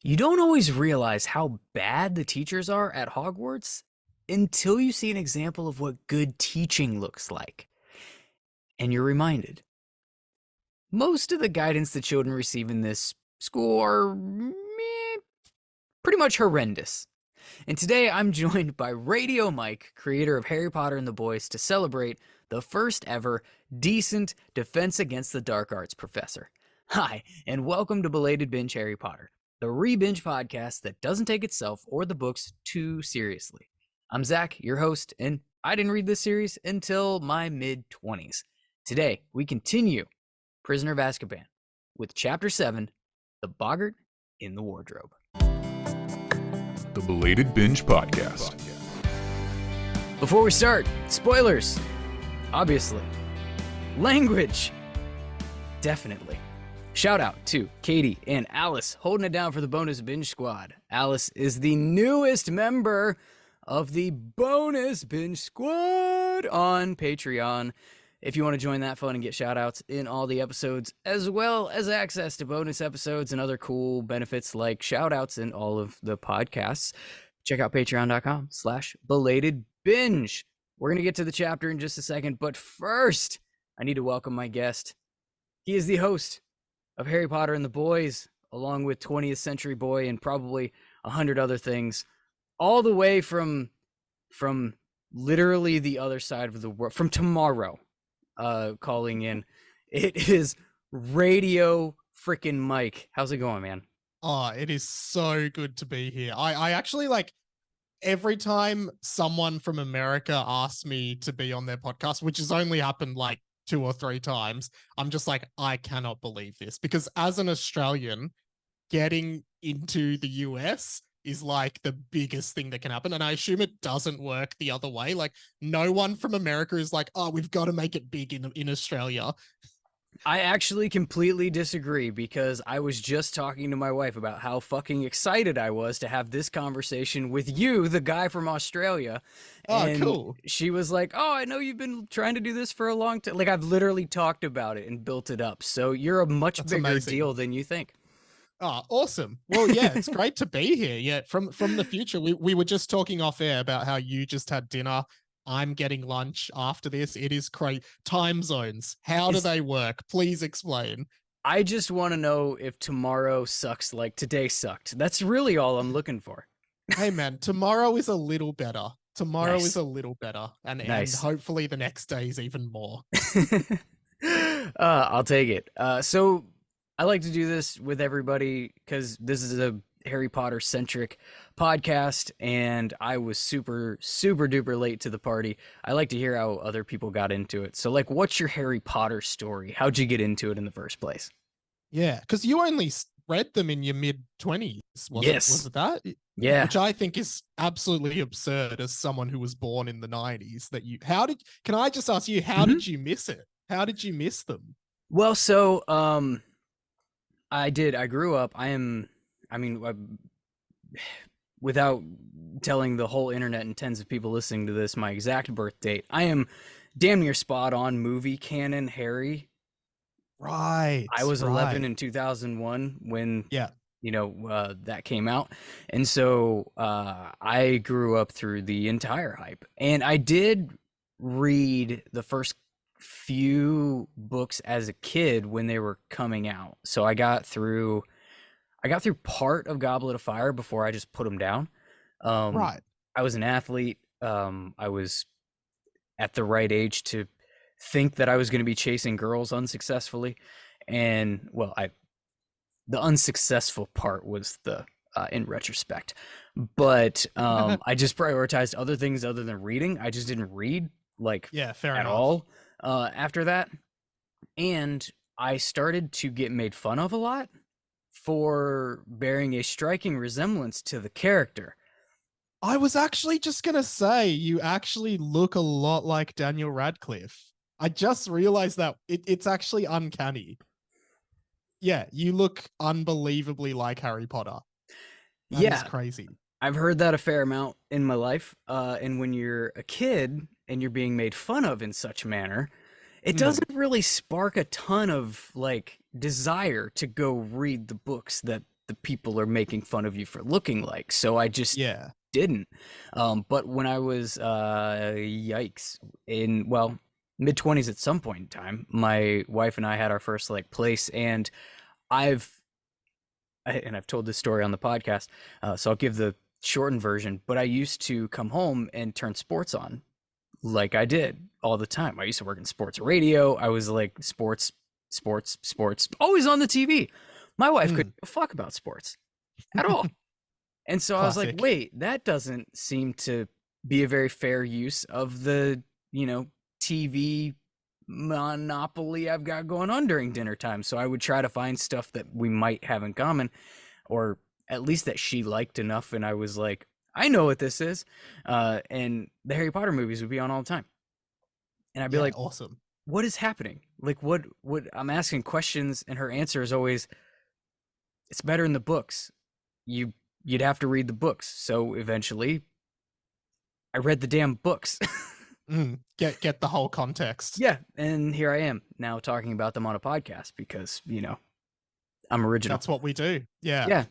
You don't always realize how bad the teachers are at Hogwarts until you see an example of what good teaching looks like. And you're reminded. Most of the guidance the children receive in this school are pretty much horrendous. And today I'm joined by Radio Mike, creator of Harry Potter and the Boys, to celebrate the first ever decent Defense Against the Dark Arts professor. Hi, and welcome to Belated Binge Harry Potter, the re-binge podcast that doesn't take itself or the books too seriously. I'm Zach, your host, and I didn't read this series until my mid-20s. Today, we continue Prisoner of Azkaban with Chapter 7, The Boggart in the Wardrobe. The Belated Binge Podcast. Before we start, spoilers, obviously. Language, definitely. Shout out to Katie and Alice holding it down for the Bonus Binge Squad. Alice is the newest member of the Bonus Binge Squad on Patreon. If you want to join that fun and get shout outs in all the episodes, as well as access to bonus episodes and other cool benefits like shout outs in all of the podcasts, check out patreon.com/belatedbinge. We're going to get to the chapter in just a second, but first, I need to welcome my guest. He is the host of Harry Potter and the Boys, along with 20th Century Boy and probably 100 other things, all the way from literally the other side of the world, from tomorrow. Calling in. It is Radio freaking Mike. How's it going, man? Oh, it is so good to be here. I actually like every time someone from America asks me to be on their podcast, which has only happened like 2 or 3 times, I'm just like, I cannot believe this. Because as an Australian, getting into the US is like the biggest thing that can happen. And I assume it doesn't work the other way. Like no one from America is like, oh, we've got to make it big in Australia. I actually completely disagree, because I was just talking to my wife about how fucking excited I was to have this conversation with you, the guy from Australia. And cool. She was like, oh, I know you've been trying to do this for a long time. Like, I've literally talked about it and built it up. So you're a much bigger amazing. deal than you think. Oh, awesome. Well, yeah, it's great to be here. Yeah, from the future. We were just talking off air about how you just had dinner. I'm getting lunch after this. It is crazy. Time zones. How do they work? Please explain. I just want to know if tomorrow sucks like today sucked. That's really all I'm looking for. Hey, man, tomorrow is a little better. Tomorrow Nice. is a little better. And hopefully the next day is even more. I'll take it. So I like to do this with everybody because this is a Harry Potter centric podcast, and I was super duper late to the party. I like to hear how other people got into it. So, like, what's your Harry Potter story? How'd you get into it in the first place? Yeah, because you only read them in your mid-20s, was it that? Yeah. Which I think is absolutely absurd as someone who was born in the 90s. Can I just ask you, how did you miss it? How did you miss them? Well, so, I did. I grew up. Without telling the whole internet and tens of people listening to this my exact birth date, I am damn near spot on movie canon Harry. Right. I was 11 in 2001 when that came out. And so I grew up through the entire hype. And I did read the first few books as a kid when they were coming out. So I got through part of Goblet of Fire before I just put them down. Right. I was an athlete. I was at the right age to think that I was going to be chasing girls unsuccessfully. And well, the unsuccessful part was the in retrospect, but I just prioritized other things other than reading. I just didn't read fair at enough. all after that. And I started to get made fun of a lot for bearing a striking resemblance to the character. I was actually just going to say, you actually look a lot like Daniel Radcliffe. I just realized that it's actually uncanny. Yeah, you look unbelievably like Harry Potter. That is crazy. I've heard that a fair amount in my life. And when you're a kid and you're being made fun of in such manner, it doesn't really spark a ton of desire to go read the books that the people are making fun of you for looking like. So I just Yeah. didn't. But when I was yikes, in mid-20s at some point in time, my wife and I had our first like place, and I've I've told this story on the podcast, so I'll give the shortened version. But I used to come home and turn sports on, like I did all the time. I used to work in sports radio. I was like sports, always on the TV. My wife couldn't give a fuck about sports at all. And so I was like, Classic. wait, that doesn't seem to be a very fair use of the, TV monopoly I've got going on during dinner time. So I would try to find stuff that we might have in common, or at least that she liked enough. And I was like, I know what this is. And the Harry Potter movies would be on all the time. And I'd be Yeah, like, awesome. what is happening? Like, what I'm asking questions, and her answer is always, it's better in the books. You'd have to read the books. So eventually I read the damn books. Get the whole context. Yeah, and here I am now talking about them on a podcast because, I'm original. That's what we do. Yeah. Yeah.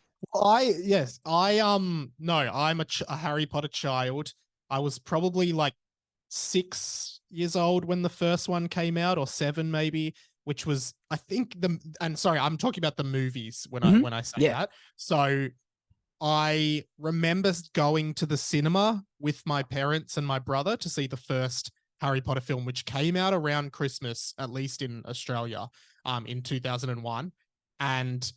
No, I'm a Harry Potter child. I was probably like 6 years old when the first one came out, or 7 maybe, which was, I think sorry, I'm talking about the movies when I say that. So I remember going to the cinema with my parents and my brother to see the first Harry Potter film, which came out around Christmas, at least in Australia, in 2001. And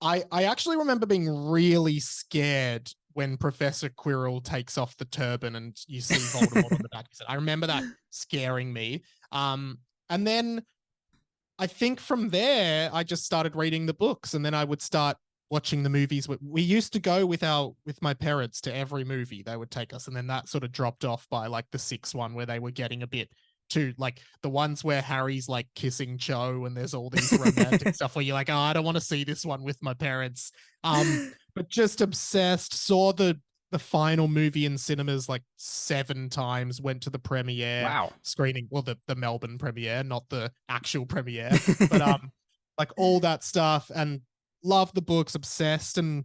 I actually remember being really scared when Professor Quirrell takes off the turban and you see Voldemort on the back. I remember that scaring me. And then I think from there, I just started reading the books, and then I would start watching the movies. We used to go with my parents to every movie. They would take us, and then that sort of dropped off by like the 6th one, where they were getting a bit too, like the ones where Harry's like kissing Cho and there's all these romantic stuff where you're like, oh, I don't want to see this one with my parents. But just obsessed. Saw the final movie in cinemas like 7 times. Went to the premiere screening, well, the Melbourne premiere, not the actual premiere, but like all that stuff, and love the books, obsessed. And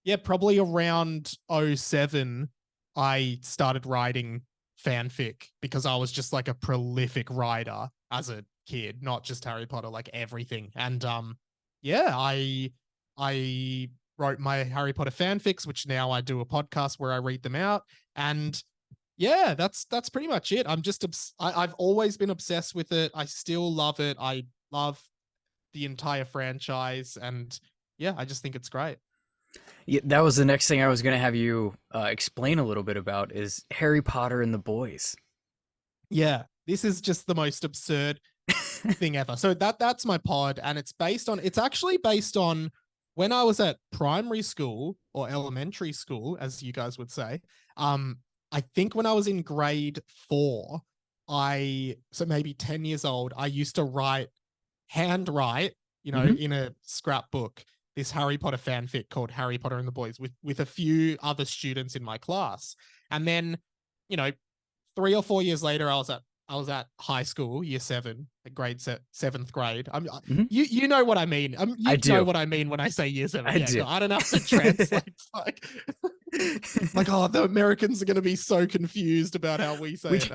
yeah, probably around 07, I started writing fanfic because I was just like a prolific writer as a kid, not just Harry Potter, like everything. And yeah, I wrote my Harry Potter fanfics, which now I do a podcast where I read them out. And yeah, that's pretty much it. I've always been obsessed with it. I still love it. I love the entire franchise, and yeah, I just think it's great. Yeah, that was the next thing I was going to have you explain a little bit about, is Harry Potter and the boys. Yeah, this is just the most absurd thing ever. So that's my pod, and it's actually based on when I was at primary school, or elementary school, as you guys would say. I think when I was in grade 4, so maybe 10 years old, I used to handwrite, in a scrapbook, this Harry Potter fanfic called Harry Potter and the Boys with a few other students in my class. And then, 3 or 4 years later, I was at high school, year 7, grade 7th grade. You know what I mean. You know what I mean when I say year 7. I do. No, I don't have to translate. like, oh, the Americans are going to be so confused about how we say it.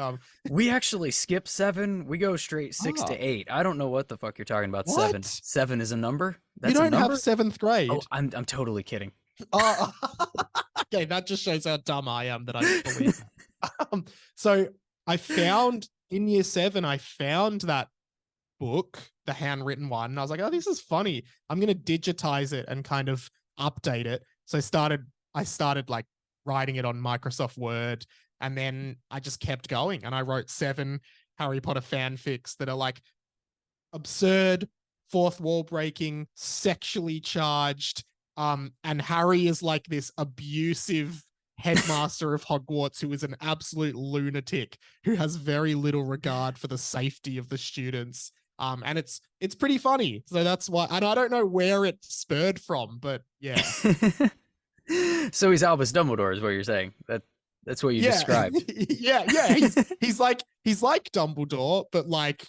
We actually skip 7. We go straight 6 to 8. I don't know what the fuck you're talking about. What? 7. 7 is a number? That's you don't a number? have 7th grade. Oh, I'm totally kidding. Oh, okay, that just shows how dumb I am that I believe. So I found in year 7, I found that book, the handwritten one, and I was like, oh, this is funny. I'm going to digitize it and kind of update it. So I started like writing it on Microsoft Word, and then I just kept going, and I wrote 7 Harry Potter fanfics that are like absurd, fourth wall breaking, sexually charged. And Harry is like this abusive headmaster of Hogwarts who is an absolute lunatic who has very little regard for the safety of the students. And it's pretty funny. So that's why, and I don't know where it spurred from, but yeah. So he's Albus Dumbledore, is what you're saying. That's what you described. yeah. He's like Dumbledore, but like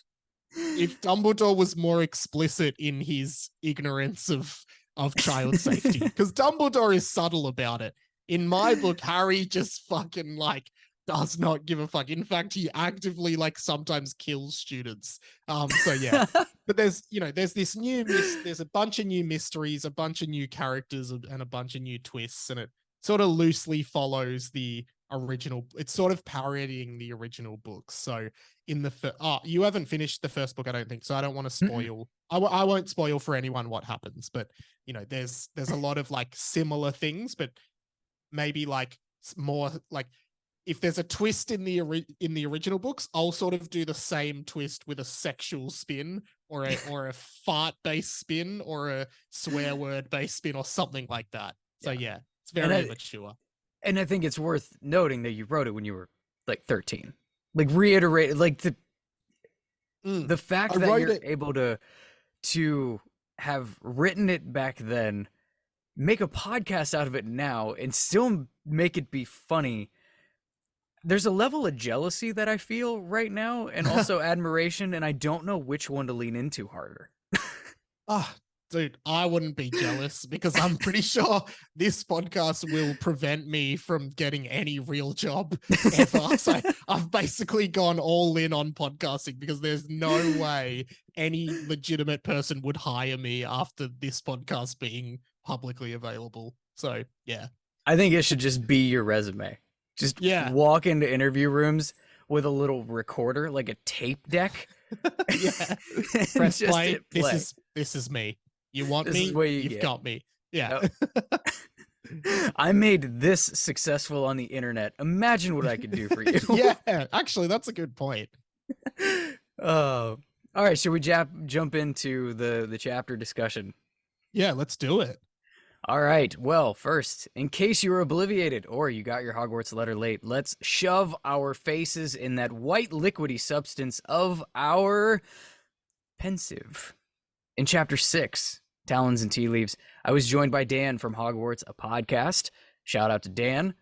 if Dumbledore was more explicit in his ignorance of of child safety because Dumbledore is subtle about it. In my book, Harry just fucking like does not give a fuck. In fact, he actively like sometimes kills students. So yeah. But there's this there's a bunch of new mysteries, a bunch of new characters, and a bunch of new twists, and it sort of loosely follows the original. It's sort of parodying the original books. So in the you haven't finished the first book, I don't think, so I don't want to spoil. I won't spoil for anyone what happens, but there's a lot of like similar things, but maybe like more like if there's a twist in the original books, I'll sort of do the same twist with a sexual spin or a fart based spin or a swear word based spin or something like that. So yeah, it's very mature. And I think it's worth noting that you wrote it when you were like 13. Like reiterate like the fact that you're able to have written it back then, make a podcast out of it now, and still make it be funny. There's a level of jealousy that I feel right now, and also admiration, and I don't know which one to lean into harder. Dude, I wouldn't be jealous because I'm pretty sure this podcast will prevent me from getting any real job ever. So I've basically gone all in on podcasting because there's no way any legitimate person would hire me after this podcast being publicly available. So yeah. I think it should just be your resume. Just walk into interview rooms with a little recorder, like a tape deck. Yeah. Press play. This is me. You want this me? You've got me. Yeah. Yep. I made this successful on the internet. Imagine what I could do for you. Yeah, actually, that's a good point. All right. Should we jump into the chapter discussion? Yeah, let's do it. All right. Well, first, in case you were obliviated or you got your Hogwarts letter late, let's shove our faces in that white liquidy substance of our pensive. In chapter 6, Talons and Tea Leaves, I was joined by Dan from Hogwarts, a podcast. Shout out to Dan.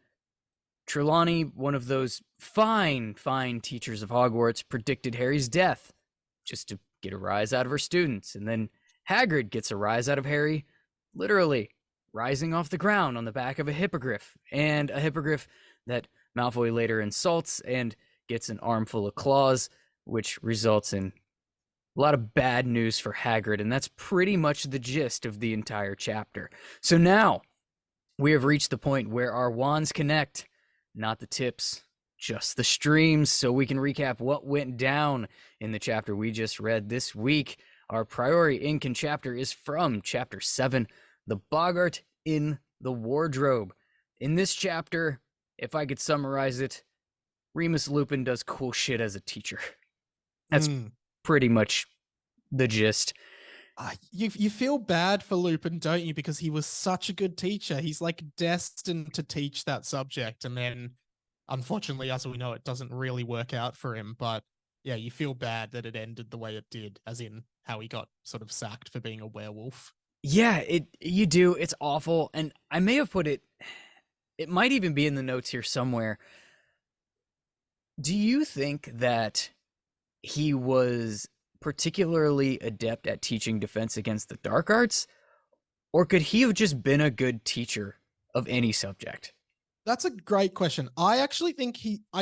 Trelawney, one of those fine teachers of Hogwarts, predicted Harry's death just to get a rise out of her students. And then Hagrid gets a rise out of Harry, literally rising off the ground on the back of a hippogriff, and a hippogriff that Malfoy later insults and gets an armful of claws, which results in a lot of bad news for Hagrid, and that's pretty much the gist of the entire chapter. So now we have reached the point where our wands connect, not the tips, just the streams, so we can recap what went down in the chapter we just read this week. Our priority Incan chapter is from chapter 7, The Boggart in the Wardrobe. In this chapter, if I could summarize it, Remus Lupin does cool shit as a teacher. That's pretty much the gist. You feel bad for Lupin, don't you? Because he was such a good teacher. He's like destined to teach that subject. And then, unfortunately, as we know, it doesn't really work out for him. But yeah, you feel bad that it ended the way it did, as in how he got sort of sacked for being a werewolf. Yeah, you do. It's awful. And I may have put it might even be in the notes here somewhere. Do you think that he was particularly adept at teaching defense against the dark arts? Or could he have just been a good teacher of any subject? That's a great question. I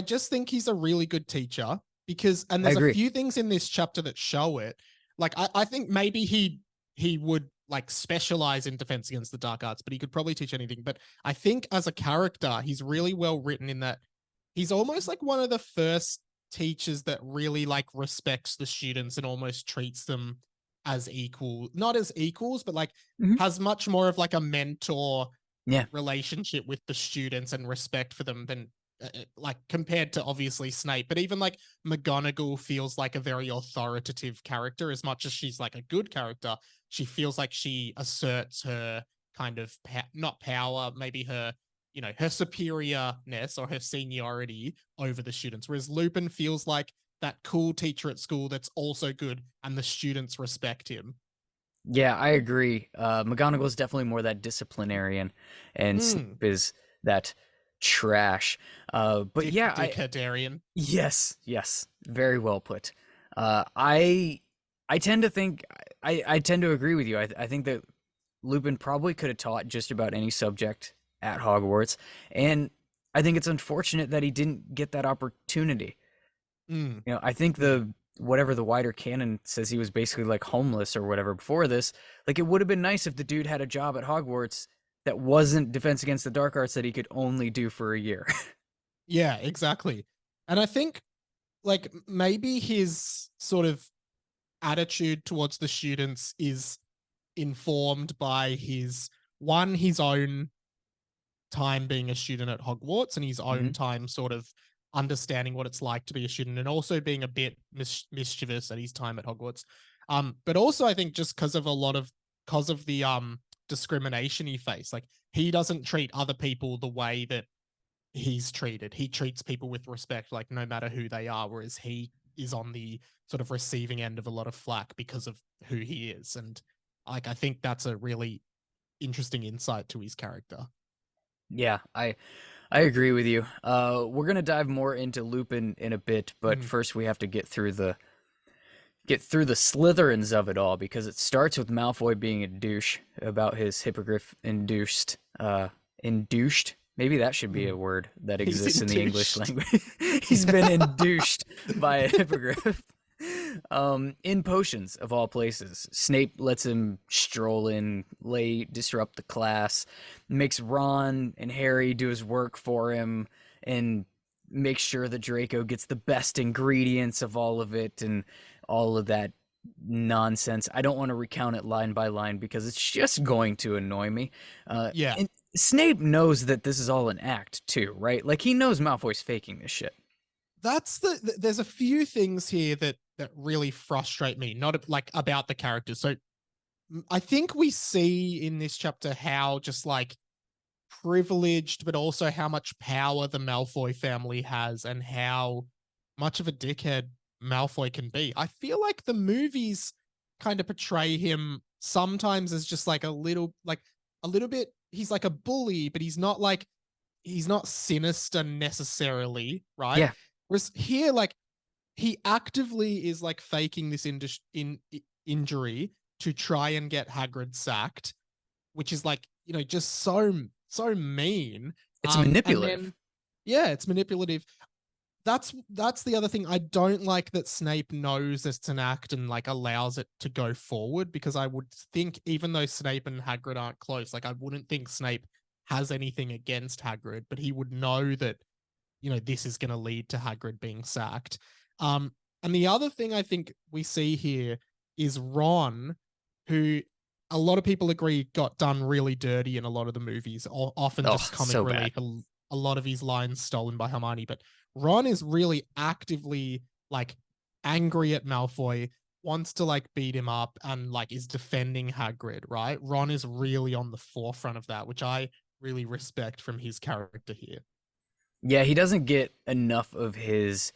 just think he's a really good teacher because, and there's a few things in this chapter that show it. Like, I think maybe he would like specialize in defense against the dark arts, but he could probably teach anything. But I think as a character, he's really well written in that he's almost like one of the first teachers that really like respects the students and almost treats them as equal, not as equals, but like has much more of like a mentor relationship with the students and respect for them than like compared to obviously Snape. But even like McGonagall feels like a very authoritative character. As much as she's like a good character, she feels like she asserts her kind of not power, maybe her her superiorness or her seniority over the students. Whereas Lupin feels like that cool teacher at school that's also good and the students respect him. Yeah, I agree. McGonagall is definitely more that disciplinarian, and Snape is that trash. But Dickadarian. Yes, very well put. I tend to think I tend to agree with you. I think that Lupin probably could have taught just about any subject at Hogwarts, and I think it's unfortunate that he didn't get that opportunity. Mm, I think mm. the whatever the wider canon says he was basically like homeless or whatever before this. Like it would have been nice if the dude had a job at Hogwarts that wasn't Defense Against the Dark Arts that he could only do for a year. Yeah, exactly. And I think like maybe his sort of attitude towards the students is informed by his own time being a student at Hogwarts and his hmm own time sort of understanding what it's like to be a student and also being a bit mischievous at his time at Hogwarts. But also I think just because of the discrimination he faced, like he doesn't treat other people the way that he's treated. He treats people with respect, like no matter who they are, whereas he is on the sort of receiving end of a lot of flack because of who he is. And like I think that's a really interesting insight to his character. Yeah, I agree with you. We're gonna dive more into Lupin in a bit, but Mm. first we have to get through the Slytherins of it all because it starts with Malfoy being a douche about his hippogriff induced. Maybe that should be a Mm. word that He's exists in the English induced. language. He's been induced by a hippogriff. In potions of all places, Snape lets him stroll in late, disrupt the class, makes Ron and Harry do his work for him, and makes sure that Draco gets the best ingredients of all of it and all of that nonsense. I don't want to recount it line by line because it's just going to annoy me. Yeah, And Snape knows that this is all an act too, right? Like he knows Malfoy's faking this shit. there's a few things here that really frustrate me, not like about the characters. So I think we see in this chapter how just like privileged, but also how much power the Malfoy family has and how much of a dickhead Malfoy can be. I feel like the movies kind of portray him sometimes as just like a little bit, he's like a bully, but he's not sinister necessarily, right? Yeah, Whereas here, like, he actively is like faking this injury to try and get Hagrid sacked, which is like, just so mean. it's And manipulative. then yeah, it's manipulative. That's the other thing. I don't like that Snape knows it's an act and like allows it to go forward, because I would think even though Snape and Hagrid aren't close, like I wouldn't think Snape has anything against Hagrid, but he would know that this is going to lead to Hagrid being sacked. And the other thing I think we see here is Ron, who a lot of people agree got done really dirty in a lot of the movies, or often Oh, just comic so bad. relief, a lot of his lines stolen by Hermione. But Ron is really actively like angry at Malfoy, wants to like beat him up, and like is defending Hagrid, right? Ron is really on the forefront of that, which I really respect from his character here. Yeah, he doesn't get enough of his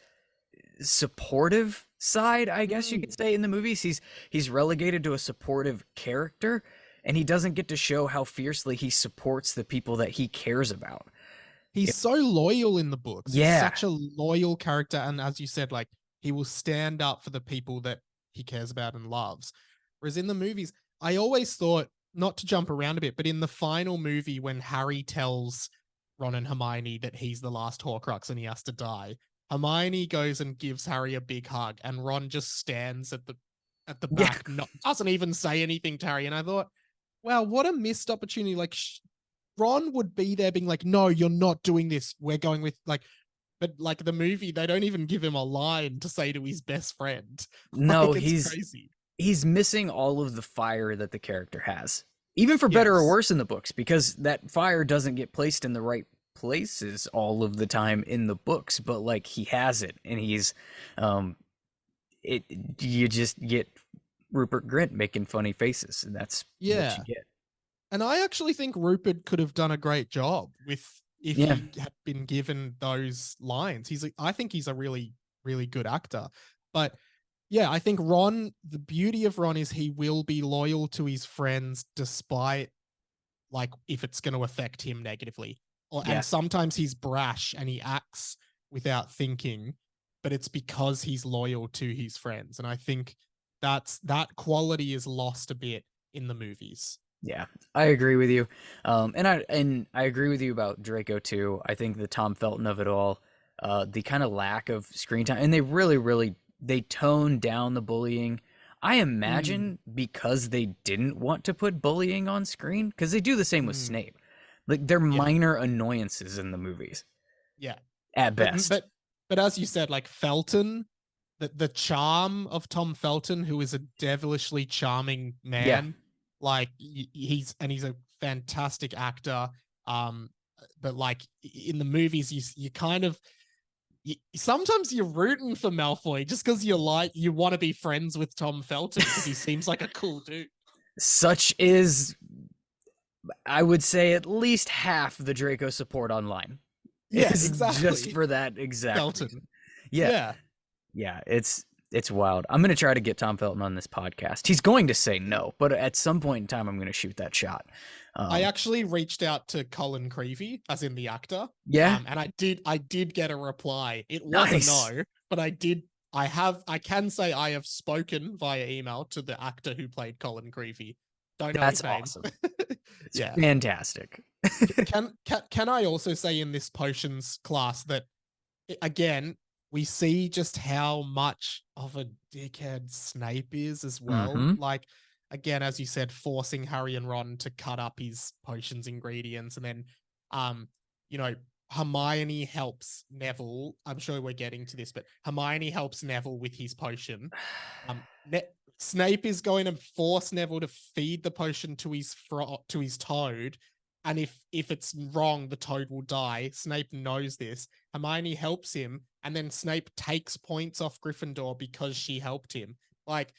supportive side, I guess you could Mm. say, in the movies. He's relegated to a supportive character, and he doesn't get to show how fiercely he supports the people that he cares about. He's so loyal in the books. He's Yeah, such a loyal character. And as you said, like he will stand up for the people that he cares about and loves. Whereas in the movies, I always thought, not to jump around a bit, but in the final movie, when Harry tells Ron and Hermione that he's the last Horcrux and he has to die, Hermione goes and gives Harry a big hug, and Ron just stands at the yeah. back, doesn't even say anything to Harry. And I thought, wow, what a missed opportunity. Like Ron would be there being like, no, you're not doing this. We're going with like, but like the movie, they don't even give him a line to say to his best friend. No, Like it's he's crazy. he's missing all of the fire that the character has. Even for better or Yes. worse in the books, because that fire doesn't get placed in the right places all of the time in the books, but like he has it and he's um it you just get Rupert Grint making funny faces, and that's what you Yeah. get. And I actually think Rupert could have done a great job with if Yeah. he had been given those lines. I think he's a really, really good actor. But yeah, I think the beauty of Ron is he will be loyal to his friends despite like if it's going to affect him negatively. And Yeah. sometimes he's brash and he acts without thinking, but it's because he's loyal to his friends. And I think that quality is lost a bit in the movies. Yeah, I agree with you. And I agree with you about Draco too. I think the Tom Felton of it all, the kind of lack of screen time, and they really they toned down the bullying. I Mm, imagine because they didn't want to put bullying on screen, because they do the same with mm, Snape. Like they're yeah, minor annoyances in the movies yeah. at But best. but but as you said, like Felton, the charm of Tom Felton, who is a devilishly charming Yeah, man, like he's a fantastic actor. Um, but like in the movies, you kind of sometimes you're rooting for Malfoy just because you want to be friends with Tom Felton because he seems like a cool dude. such is, I would say, at least half the Draco support online Yeah, is just exactly. for that exact Felton. reason. Yeah, Yeah. yeah, it's wild. I'm gonna try to get Tom Felton on this podcast. He's going to say no, but at some point in time, I'm gonna shoot that shot. I Um, actually reached out to Colin Creevy, as in the actor, yeah, and I did get a reply. It was a nice. no, but I can say I have spoken via email to the actor who played Colin Creevy. Don't know That's his name. awesome. It's Yeah. fantastic. Can I also say in this potions class that again, we see just how much of a dickhead Snape is as well. Mm-hmm. Like, again, as you said, forcing Harry and Ron to cut up his potions ingredients, and then, um, you know, Hermione helps Neville. I'm sure we're getting to this, but Hermione helps Neville with his potion. Ne- Snape is going to force Neville to feed the potion to his toad, and if it's wrong, the toad will die. Snape knows this. Hermione helps him, and then Snape takes points off Gryffindor because she helped him. Like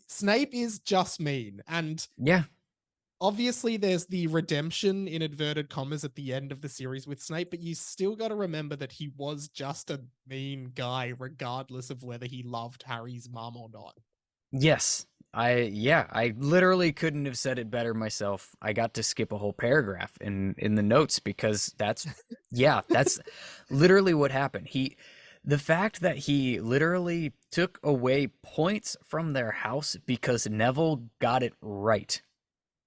Snape is just mean, and Yeah, obviously there's the redemption in inverted commas at the end of the series with Snape, but you still got to remember that he was just a mean guy, regardless of whether he loved Harry's mum or not. yes. I literally couldn't have said it better myself. I got to skip a whole paragraph in the notes because that's literally what happened. The fact that he literally took away points from their house because Neville got it right.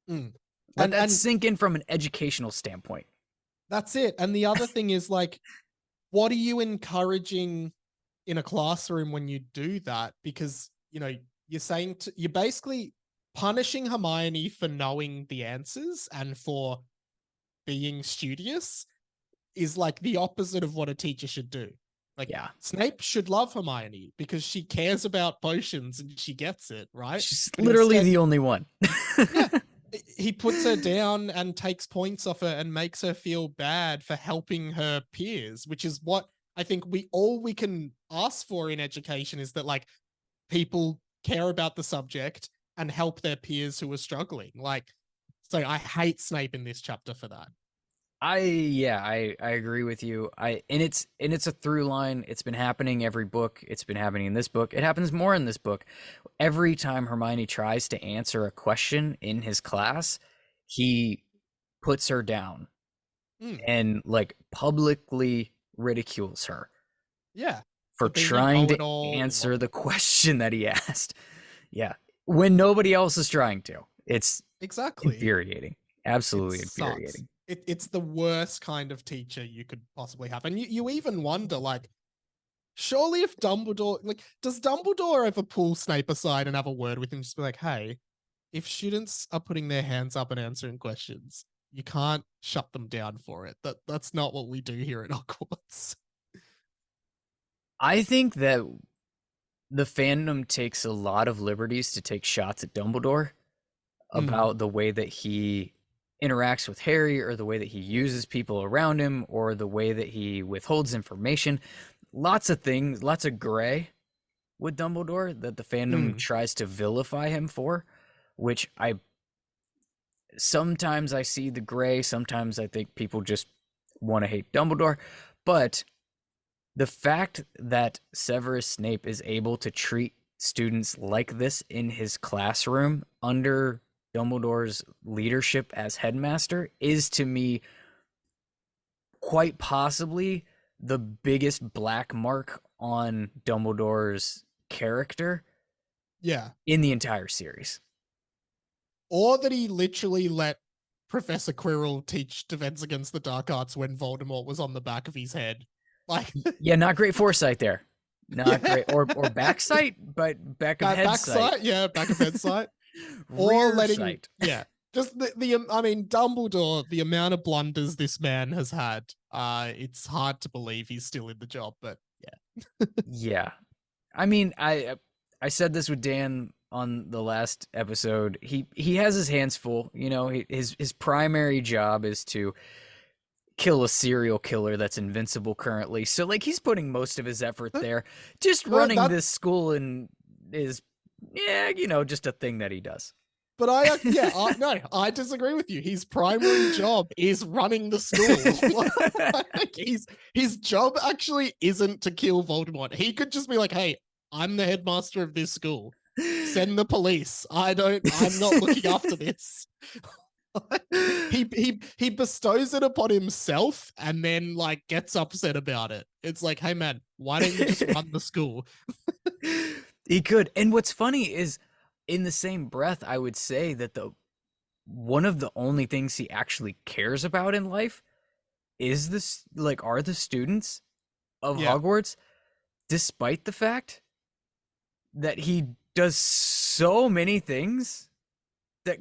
Mm. Let that And sink in from an educational standpoint. that's it. And the other thing is like, what are you encouraging in a classroom when you do that? Because you're basically punishing Hermione for knowing the answers and for being studious is like the opposite of what a teacher should do. Like Yeah. Snape should love Hermione because she cares about potions and she gets it, right? She's But literally instead, the only one. yeah, he puts her down and takes points off her and makes her feel bad for helping her peers, which is what I think we can ask for in education is that like people care about the subject and help their peers who are struggling. Like, so I hate Snape in this chapter for that. I agree with you. It's a through line. It's been happening every book. It's been happening in this book. It happens more in this book. Every time Hermione tries to answer a question in his class, he puts her down Mm, and like publicly ridicules her yeah, for for being a trying to know-it-all and answer the whatnot. question that he asked. Yeah. When nobody else is trying to. It's Exactly. infuriating. It Absolutely sucks. infuriating. It's the worst kind of teacher you could possibly have. And you even wonder, like, surely if Dumbledore, like, does Dumbledore ever pull Snape aside and have a word with him? Just be like, hey, if students are putting their hands up and answering questions, you can't shut them down for it. That's not what we do here at Hogwarts. I think that the fandom takes a lot of liberties to take shots at Dumbledore Mm, about the way that he interacts with Harry or the way that he uses people around him or the way that he withholds information. Lots of things, lots of gray with Dumbledore that the fandom mm, tries to vilify him for, which I sometimes I see the gray, sometimes I think people just want to hate Dumbledore, but the fact that Severus Snape is able to treat students like this in his classroom under Dumbledore's leadership as headmaster is to me quite possibly the biggest black mark on Dumbledore's character yeah. in the entire series. or that he literally let Professor Quirrell teach Defense Against the Dark Arts when Voldemort was on the back of his head. Like, Yeah, not great foresight there. Not yeah, great. Or back sight, but back of head sight. backside, yeah, back of head sight, or Rear letting, sight. yeah, just I mean, Dumbledore, the amount of blunders this man has had, it's hard to believe he's still in the job, but yeah. Yeah. I mean, I said this with Dan on the last episode. He has his hands full. You know, his primary job is to kill a serial killer that's invincible currently. So like he's putting most of his effort there. Just running that this school and is yeah, you know, just a thing that he does. But no, I disagree with you. His primary job is running the school. Like, his job actually isn't to kill Voldemort. He could just be like, "Hey, I'm the headmaster of this school. Send the police. I'm not looking after this." He bestows it upon himself and then like gets upset about it. It's like, "Hey man, why don't you just run the school?" He could. And what's funny is in the same breath, I would say that the one of the only things he actually cares about in life is this like are the students of Yeah, Hogwarts, despite the fact that he does so many things that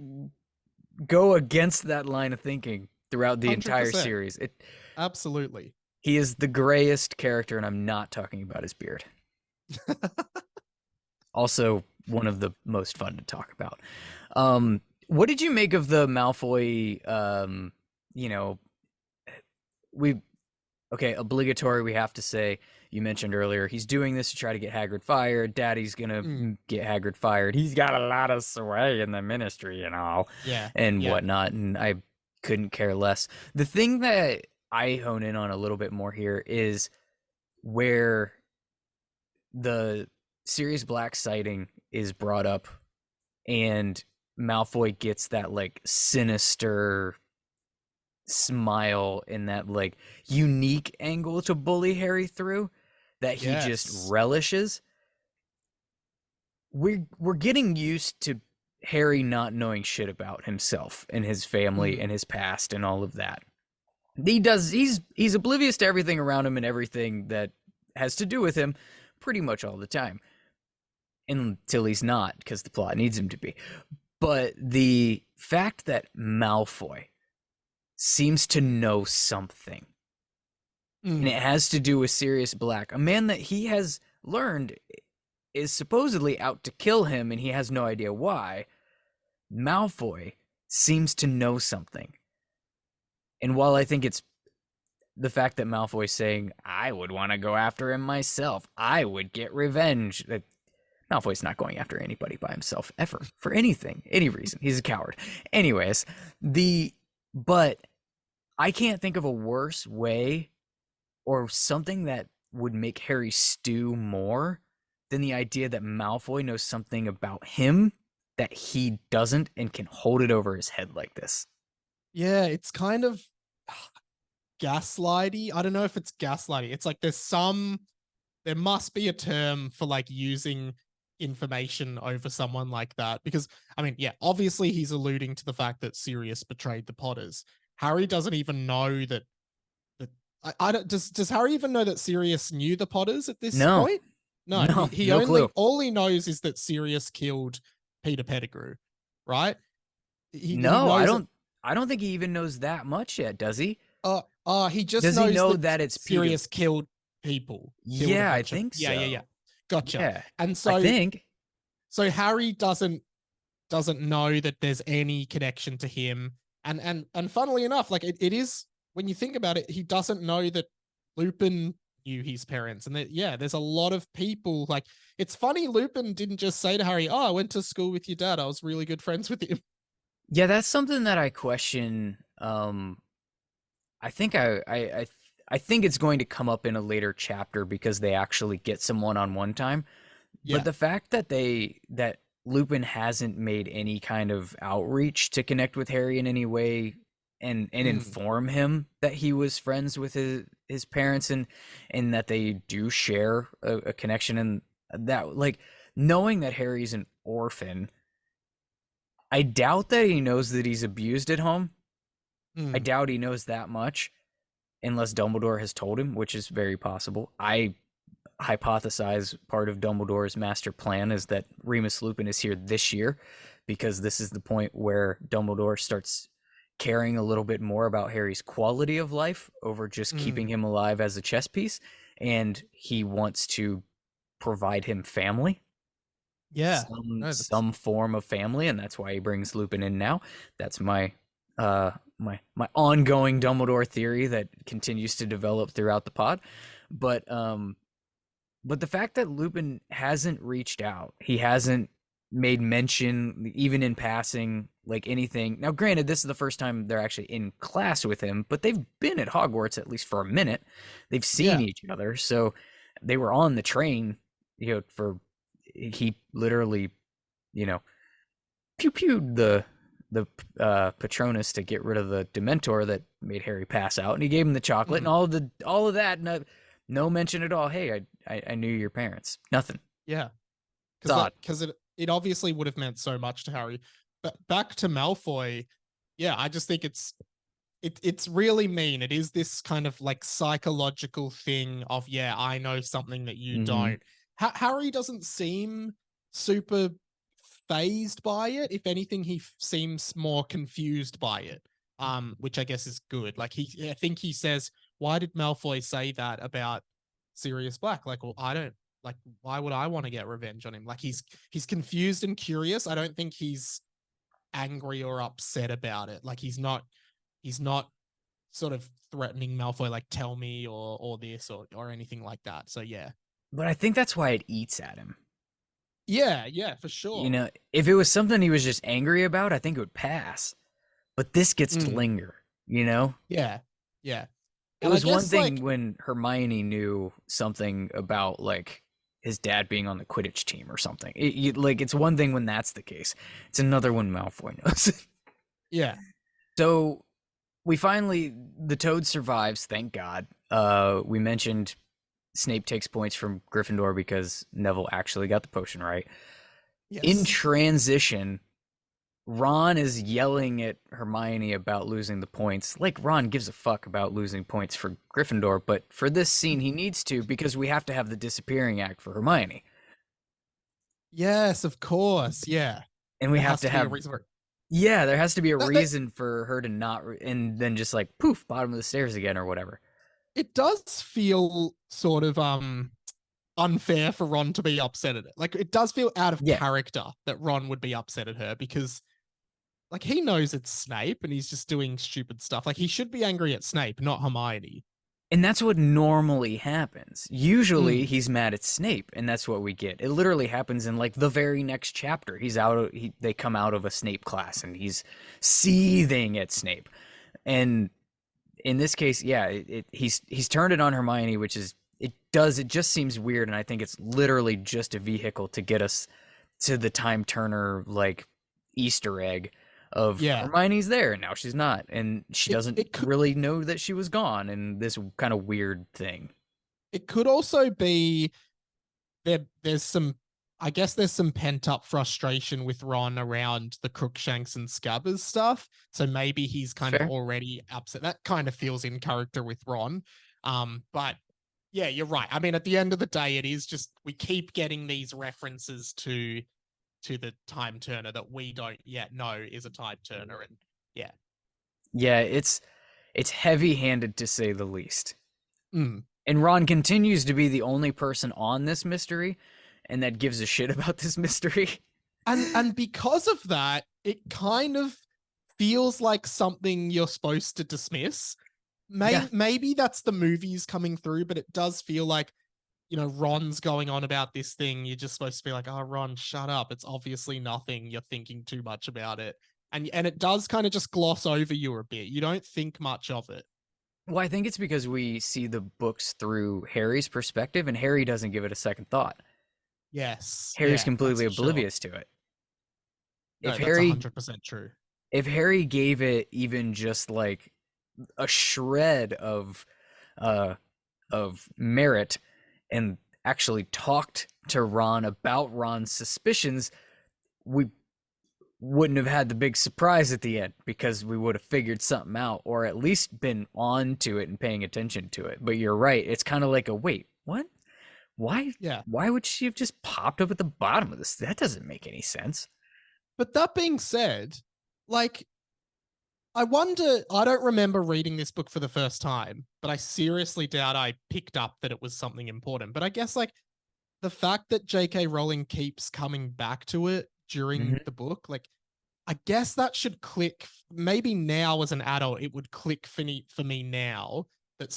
go against that line of thinking throughout the entire 100%. series. Absolutely. He is the grayest character, and I'm not talking about his beard. Also, one of the most fun to talk about. What did you make of the Malfoy? You know, we okay, obligatory. We have to say. You mentioned earlier he's doing this to try to get Hagrid fired. Daddy's gonna get Hagrid fired. He's got a lot of sway in the Ministry and all, Yeah, and yeah. whatnot. And I couldn't care less. The thing that I hone in on a little bit more here is where the Sirius Black sighting is brought up, and Malfoy gets that like sinister smile and that like unique angle to bully Harry through that he just Yes. relishes. We're getting used to Harry not knowing shit about himself and his family and his past and all of that. He's oblivious to everything around him and everything that has to do with him pretty much all the time. Until he's not, because the plot needs him to be. But the fact that Malfoy seems to know something, and it has to do with Sirius Black, a man that he has learned is supposedly out to kill him, and he has no idea why. Malfoy seems to know something. And while I think it's the fact that Malfoy's saying, I would want to go after him myself, I would get revenge, Malfoy's not going after anybody by himself ever for anything, any reason. He's a coward. Anyways, but I can't think of a worse way or something that would make Harry stew more than the idea that Malfoy knows something about him that he doesn't and can hold it over his head like this. Yeah, it's kind of gaslighty. I don't know if it's gaslighty. It's like there must be a term for like using information over someone like that, because I mean, yeah, obviously he's alluding to the fact that Sirius betrayed the Potters. Harry doesn't even know that I don't does Harry even know that Sirius knew the Potters at this point? No, he no only clue. all he knows is that Sirius killed Peter Pettigrew, right? I don't think he even knows that much yet, does he? He just does knows he know that, that it's Sirius Peter? killed people. Yeah, I think so. Yeah. Gotcha. Yeah, And so I think so Harry doesn't know that there's any connection to him. And funnily enough, like it is, when you think about it, he doesn't know that Lupin knew his parents. And that, yeah, there's a lot of people, like, it's funny Lupin didn't just say to Harry, oh, I went to school with your dad, I was really good friends with him. yeah, that's something that I question. I think I think it's going to come up in a later chapter because they actually get some one-on-one time. Yeah. But the fact that that Lupin hasn't made any kind of outreach to connect with Harry in any way and inform him that he was friends with his parents and that they do share a connection, and that like knowing that Harry's an orphan I doubt that he knows that he's abused at home. I Mm, doubt he knows that much unless Dumbledore has told him, which is very possible. I hypothesize part of Dumbledore's master plan is that Remus Lupin is here this year because this is the point where Dumbledore starts caring a little bit more about Harry's quality of life over just keeping mm. him alive as a chess piece, and he wants to provide him family, Yeah. No, that's some form of family, and that's why he brings Lupin in now. That's my ongoing Dumbledore theory that continues to develop throughout the pod. But but the fact that Lupin hasn't reached out, he hasn't made mention, even in passing, like anything. Now, granted, this is the first time they're actually in class with him, but they've been at Hogwarts at least for a minute. They've seen yeah. each other, so they were on the train. For he literally, you know, pew pewed the Patronus to get rid of the Dementor that made Harry pass out, and he gave him the chocolate and Mm, all of that. No mention at all. Hey, I knew your parents. Nothing. yeah. It's Because odd. it obviously would have meant so much to Harry. But back to Malfoy, yeah, I just think it's really mean. It is this kind of like psychological thing of, yeah, I know something that you Mm-hmm. don't. Harry doesn't seem super phased by it. If anything, he seems more confused by it. Which I guess is good. Like I think he says, "Why did Malfoy say that about Sirius Black?" Like, well, I don't like. Why would I want to get revenge on him? Like, he's confused and curious. I don't think he's angry or upset about it. Like, he's not sort of threatening Malfoy, like, tell me or this or anything like that. So yeah. But I think that's why it eats at him. Yeah, for You sure. know, if it was something he was just angry about, I think it would pass. But this gets to Mm, linger, you know? yeah. Yeah. It And I was one guess thing like when Hermione knew something about like his dad being on the Quidditch team or something. Like it's one thing when that's the case. It's another when Malfoy knows. yeah. So we finally the Toad survives, thank God. We mentioned Snape takes points from Gryffindor because Neville actually got the potion right. In Yes. transition, Ron is yelling at Hermione about losing the points. Like Ron gives a fuck about losing points for Gryffindor, but for this scene he needs to because we have to have the disappearing act for Hermione. Yes, of course. Yeah. And we There have has to to be a have reason for it. yeah, there has to be a That reason for her to not and then just like poof, bottom of the stairs again or whatever. it does feel sort of unfair for Ron to be upset at it. Like, it does feel out of Yeah. character that Ron would be upset at her because, like, he knows it's Snape and he's just doing stupid stuff. Like, he should be angry at Snape, not Hermione. And that's what normally happens. Usually Mm, he's mad at Snape, and that's what we get. It literally happens in like the very next chapter. They come out of a Snape class and he's seething at Snape. And in this case, yeah, he's turned it on Hermione, which is it just seems weird, and I think it's literally just a vehicle to get us to the time turner like Easter egg of yeah. Hermione's there and now she's not, and she It doesn't it could really know that she was gone, and this kind of weird thing. it could also be there's some, I guess there's some pent up frustration with Ron around the Crookshanks and Scabbers stuff. So maybe he's It's kind of fair. already upset. That kind of feels in character with Ron. But yeah, you're right. I mean, at the end of the day, it is just we keep getting these references to the time turner that we don't yet know is a time turner. And yeah. Yeah, it's heavy-handed to say the least. Mm. And Ron continues to be the only person on this mystery and that gives a shit about this mystery. And because of that, it kind of feels like something you're supposed to dismiss. Yeah. Maybe that's the movies coming through, but it does feel like, Ron's going on about this thing. You're just supposed to be like, oh, Ron, shut up. It's obviously nothing. You're thinking too much about it. And it does kind of just gloss over you a bit. You don't think much of it. Well, I think it's because we see the books through Harry's perspective and Harry doesn't give it a second thought. Yes. Harry's Yeah, that's completely for sure. oblivious to it. If No, that's Harry 100% true. if Harry gave it even just like a shred uh of merit and actually talked to Ron about Ron's suspicions, we wouldn't have had the big surprise at the end because we would have figured something out or at least been on to it and paying attention to it. But you're right. It's kind of like a wait, what? Why Yeah. why would she have just popped up at the bottom of this? That doesn't make any sense. But that being said, like, I wonder, I don't remember reading this book for the first time, but I seriously doubt I picked up that it was something important. But I guess, like, the fact that J.K. Rowling keeps coming back to it during Mm-hmm. the book, like, I guess that should click. Maybe now as an adult, it would click for me now that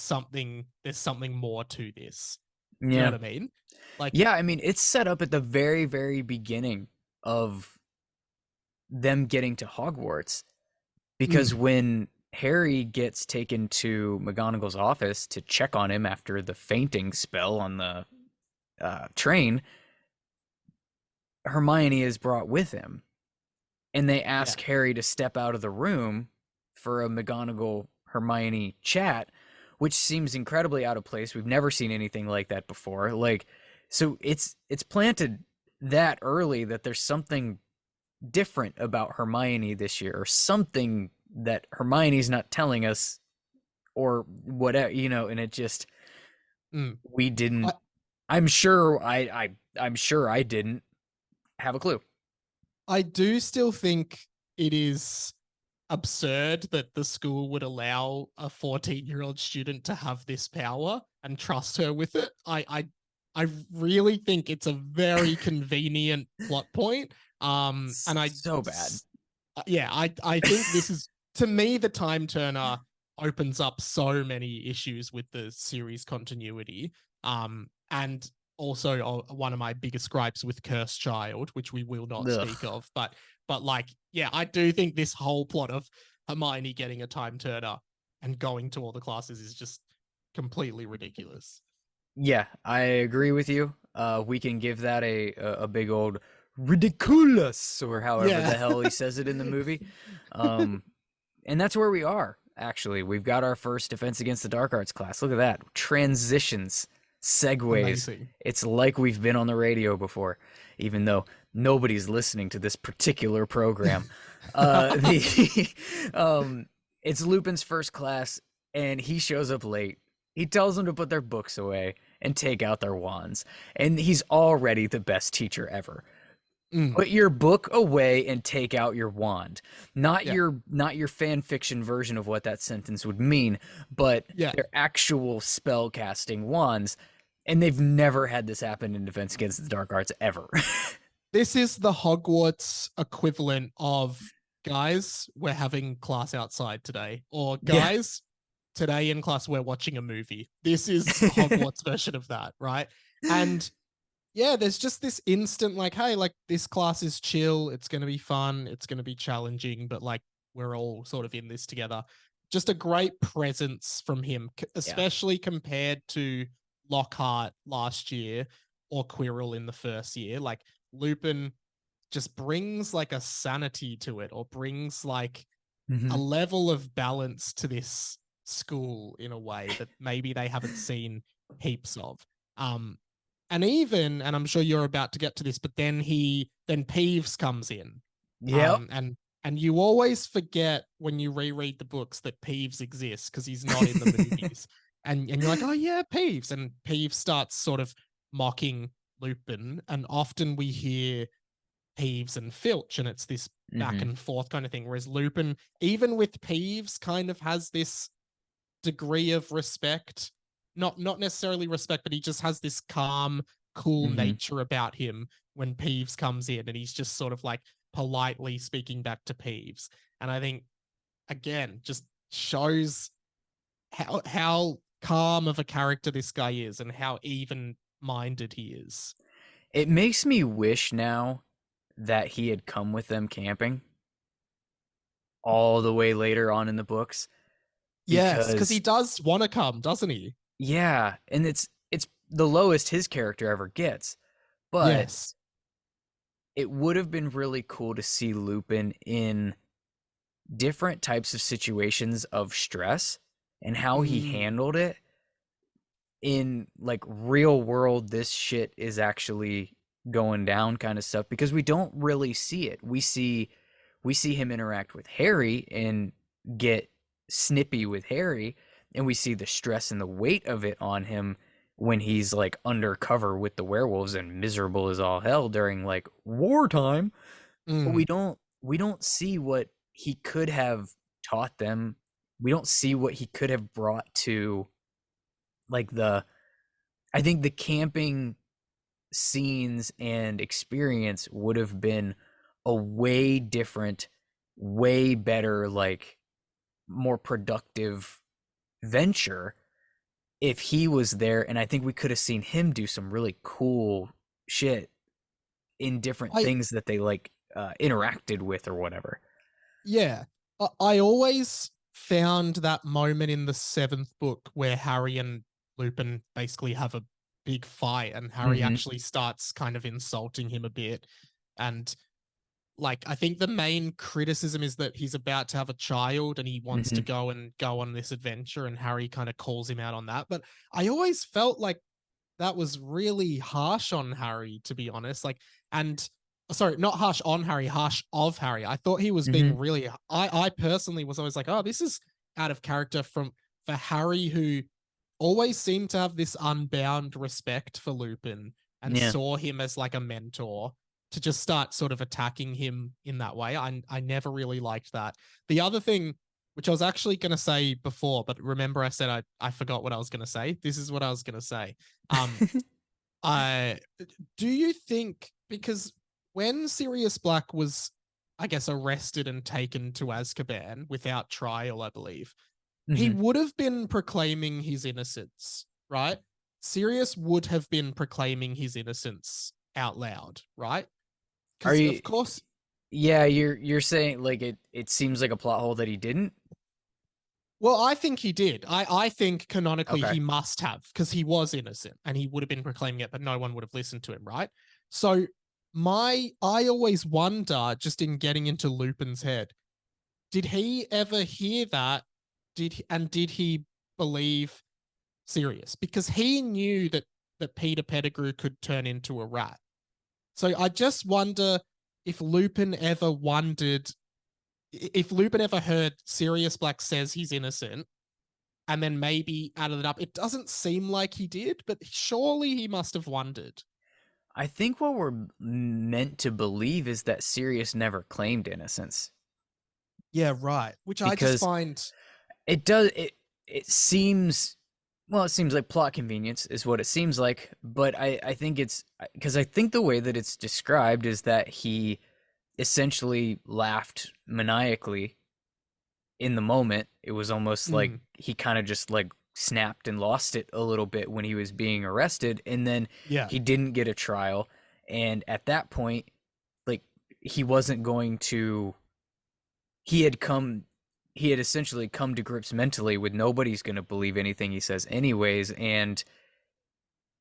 there's something more to this. Do you know Yeah. what I mean? Like, Yeah, I mean, it's set up at the very, very beginning of them getting to Hogwarts because mm, when Harry gets taken to McGonagall's office to check on him after the fainting spell on the train, Hermione is brought with him. And they yeah, ask Harry to step out of the room for a McGonagall Hermione chat, which seems incredibly out of place. We've never seen anything like that before. Like, so it's planted that early that there's something different about Hermione this year, or something that Hermione's not telling us, or whatever, and it just mm. we I, didn't. I'm sure I didn't have a clue. I do still think it is absurd that the school would allow a 14-year-old student to have this power and trust her with it. I really think it's a very convenient plot point. And So bad. yeah, I think this is, to me, the time turner opens up so many issues with the series continuity. And also one of my biggest gripes with Cursed Child, which we will not speak Ugh. of, but like, yeah, I do think this whole plot of Hermione getting a time turner and going to all the classes is just completely ridiculous. Yeah, I agree with you. We can give that a big old ridiculous, or however Yeah. the hell he says it in the movie. Um, and that's where we are. Actually, we've got our first Defense Against the Dark Arts class. Look at that, transitions, segues. Amazing. It's like we've been on the radio before, even though nobody's listening to this particular program. The it's Lupin's first class, and he shows up late. He tells them to put their books away and take out their wands. And he's already the best teacher ever. Mm, Put your book away and take out your wand. Not yeah. your fan fiction version of what that sentence would mean, but Yeah. their actual spell casting wands. And they've never had this happen in Defense Against the Dark Arts ever. This is the Hogwarts equivalent of, guys, we're having class outside today, or Yeah. guys, today in class we're watching a movie. This is the Hogwarts version of that, right? And yeah, there's just this instant, like, hey, like, this class is chill, it's going to be fun, it's going to be challenging, but like, we're all sort of in this together. Just a great presence from him, Yeah. especially compared to Lockhart last year or Quirrell in the first year. Like, Lupin just brings like a sanity to it, or brings like a Mm-hmm. level of balance to this school in a way that maybe they haven't seen heaps of. Um, and I'm sure you're about to get to this, but then Peeves comes in. Yep. And you always forget when you reread the books that Peeves exists because he's not in the movies. And you're like, oh yeah, Peeves. And Peeves starts sort of mocking Lupin. And often we hear Peeves and Filch, and it's this back Mm-hmm. and forth kind of thing. Whereas Lupin, even with Peeves, kind of has this degree of respect. Not necessarily respect, but he just has this calm, cool Mm-hmm. nature about him when Peeves comes in, and he's just sort of like politely speaking back to Peeves. And I think, again, just shows how calm of a character this guy is and how even minded he is. It makes me wish now that he had come with them camping all the way later on in the books, Yes, because he because does want to come, doesn't he? yeah, and it's the lowest his character ever gets, but Yes. it would have been really cool to see Lupin in different types of situations of stress and how he Mm, handled it in like real world, this shit is actually going down kind of stuff, because we don't really see it. We see we see him interact with Harry and get snippy with Harry, and we see the stress and the weight of it on him when he's like undercover with the werewolves and miserable as all hell during like wartime. But Mm, we don't see what he could have taught them. We don't see what he could have brought to like the I think the camping scenes and experience would have been a way different, way better, like more productive venture if he was there. And I think we could have seen him do some really cool shit in different I things that they like interacted with or whatever. Yeah. I always found that moment in the seventh book where Harry and Lupin basically have a big fight, and Harry Mm-hmm. actually starts kind of insulting him a bit. And like, I think the main criticism is that he's about to have a child and he wants to Mm-hmm. go on this adventure, and Harry kind of calls him out on that. But I always felt like that was really harsh on Harry, to be honest. Like, and sorry, not harsh on Harry, harsh of Harry. I thought he was Mm-hmm. being really. I personally was always like, oh, this is out of character from for Harry, who always seemed to have this unbound respect for Lupin and Yeah. saw him as like a mentor. To just start sort of attacking him in that way, I never really liked that. The other thing, which I was actually going to say before, but remember I said I forgot what I was going to say. This is what I was going to say. Um, I Do you think, because when Sirius Black was, I guess, arrested and taken to Azkaban without trial, I believe, he Mm-hmm. would have been proclaiming his innocence, right? Sirius would have been proclaiming his innocence out loud, right? Are Because you? of course, Yeah, you're saying like it seems like a plot hole that he didn't. well, I think he did. I think canonically Okay. he must have, because he was innocent and he would have been proclaiming it, but no one would have listened to him, right? So I always wonder, just in getting into Lupin's head, did he ever hear that? Did he believe Sirius? Because he knew that Peter Pettigrew could turn into a rat. So I just wonder if Lupin ever wondered, if Lupin ever heard Sirius Black says he's innocent and then maybe added it up. It doesn't seem like he did, but surely he must have wondered. I think what we're meant to believe is that Sirius never claimed innocence Yeah, right. Which I just because find. it does it seems well, it seems like plot convenience is what it seems like, but I think it's because I think the way that it's described is that he essentially laughed maniacally in the moment. It was almost like Mm, he kind of just like snapped and lost it a little bit when he was being arrested, and then yeah. he didn't get a trial, and at that point like he wasn't going to he had come he had essentially come to grips mentally with nobody's going to believe anything he says anyways, and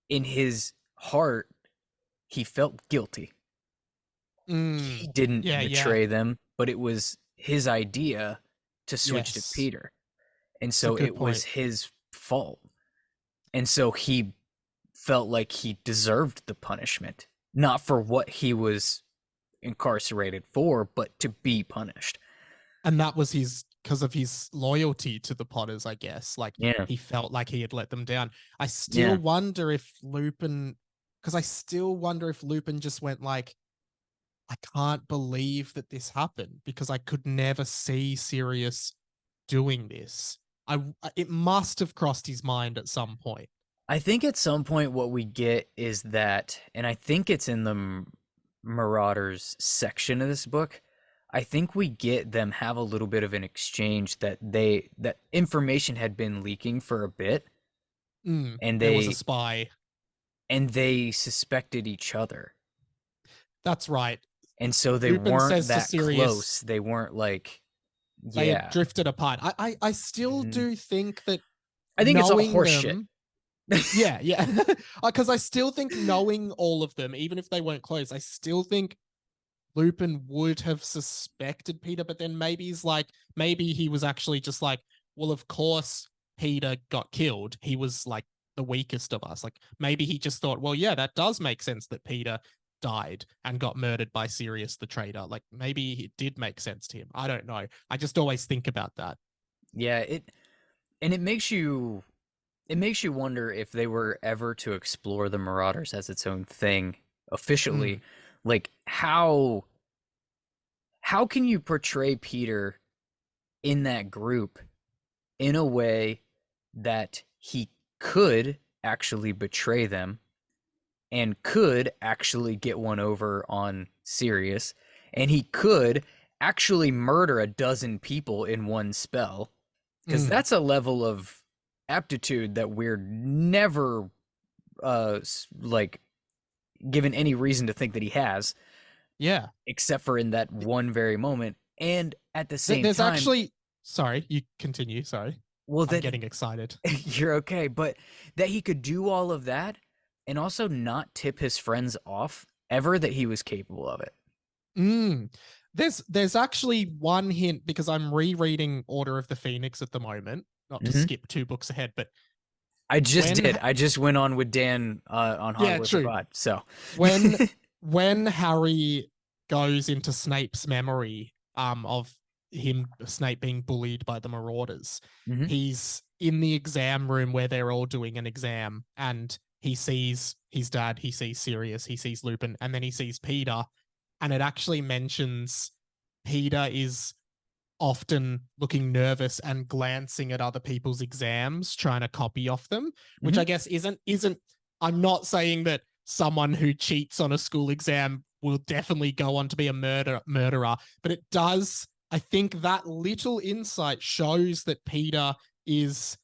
in his heart he felt guilty. He Mm, didn't yeah, yeah. betray them, but it was his idea to switch to Yes. Peter, and It's a so good it was point. his fault, and so he felt like he deserved the punishment, not for what he was incarcerated for, but to be punished. And that was his, because of his loyalty to the Potters, I guess. Like, Yeah, he felt like he had let them down. I still yeah. wonder if Lupin, because I still wonder if Lupin just went like, I can't believe that this happened because I could never see Sirius doing this. It must have crossed his mind at some point. I think at some point what we get is that, and I think it's in the Marauders section of this book. I think we get them have a little bit of an exchange that that information had been leaking for a bit, and There was a spy. they suspected each other, That's right. and so they Lupin weren't says to that Sirius, close. They weren't like, they had yeah. drifted apart. I still Mhm. do think that I think it's all knowing horseshit. them, yeah, yeah. Because I still think knowing all of them, even if they weren't close, I still think Lupin would have suspected Peter, but then maybe he's like, maybe he was actually just like, well, of course Peter got killed. He was like the weakest of us. Like maybe he just thought, well, yeah, that does make sense that Peter died and got murdered by Sirius the traitor. Like maybe it did make sense to him. I don't know. I just always think about that. Yeah, it makes you wonder if they were ever to explore the Marauders as its own thing officially, Mm, like how can you portray Peter in that group in a way that he could actually betray them and could actually get one over on Sirius, and he could actually murder a dozen people in one spell, because mm, that's a level of aptitude that we're never like given any reason to think that he has, yeah. except for in that one very moment. And at the same There's time, actually, sorry, you continue. Sorry. well, I'm that getting excited. you're okay, but that he could do all of that and also not tip his friends off ever that he was capable of it. Mm. There's actually one hint because I'm rereading Order of the Phoenix at the moment, not to Hmm. skip 2 books ahead, but I just when did. I just went on with Dan on yeah, Hogwarts true. Abad. So, When when Harry goes into Snape's memory of him Snape being bullied by the Marauders, mhm. he's in the exam room where they're all doing an exam and he sees his dad, he sees Sirius, he sees Lupin, and then he sees Peter, and it actually mentions Peter is often looking nervous and glancing at other people's exams, trying to copy off them, which Mhm. I guess isn't. I'm not saying that someone who cheats on a school exam will definitely go on to be a murderer, but it does. I think that little insight shows that Peter is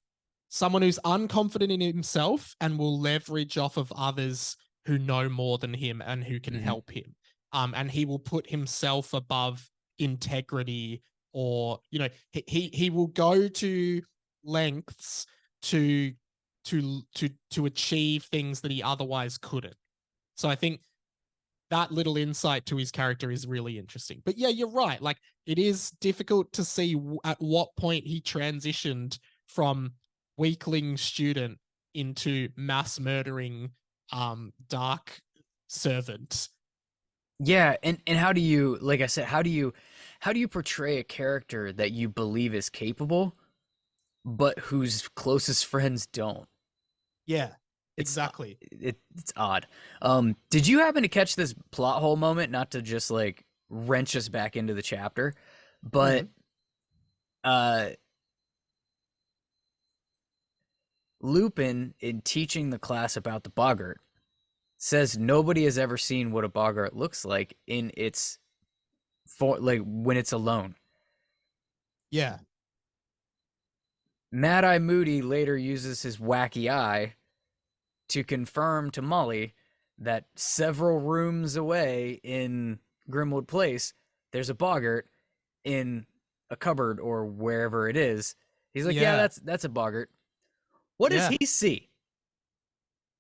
someone who's unconfident in himself and will leverage off of others who know more than him and who can Mhm. help him. And he will put himself above integrity, or he will go to lengths to to achieve things that he otherwise couldn't. So I think that little insight to his character is really interesting. But yeah, you're right. Like it is difficult to see at what point he transitioned from weakling student into mass murdering dark servant. Yeah, and how do you, like I said, how do you portray a character that you believe is capable, but whose closest friends don't? Yeah, It's exactly. it's odd. Did you happen to catch this plot hole moment? Not to just like wrench us back into the chapter, but Mm. uh, Lupin, in teaching the class about the Boggart, says nobody has ever seen what a Boggart looks like in its for like when it's alone. Yeah. Mad Eye Moody later uses his wacky eye to confirm to Molly that several rooms away in Grimwood Place, there's a Boggart in a cupboard or wherever it is. He's like, yeah, Yeah. that's a Boggart. What does Yeah. he see?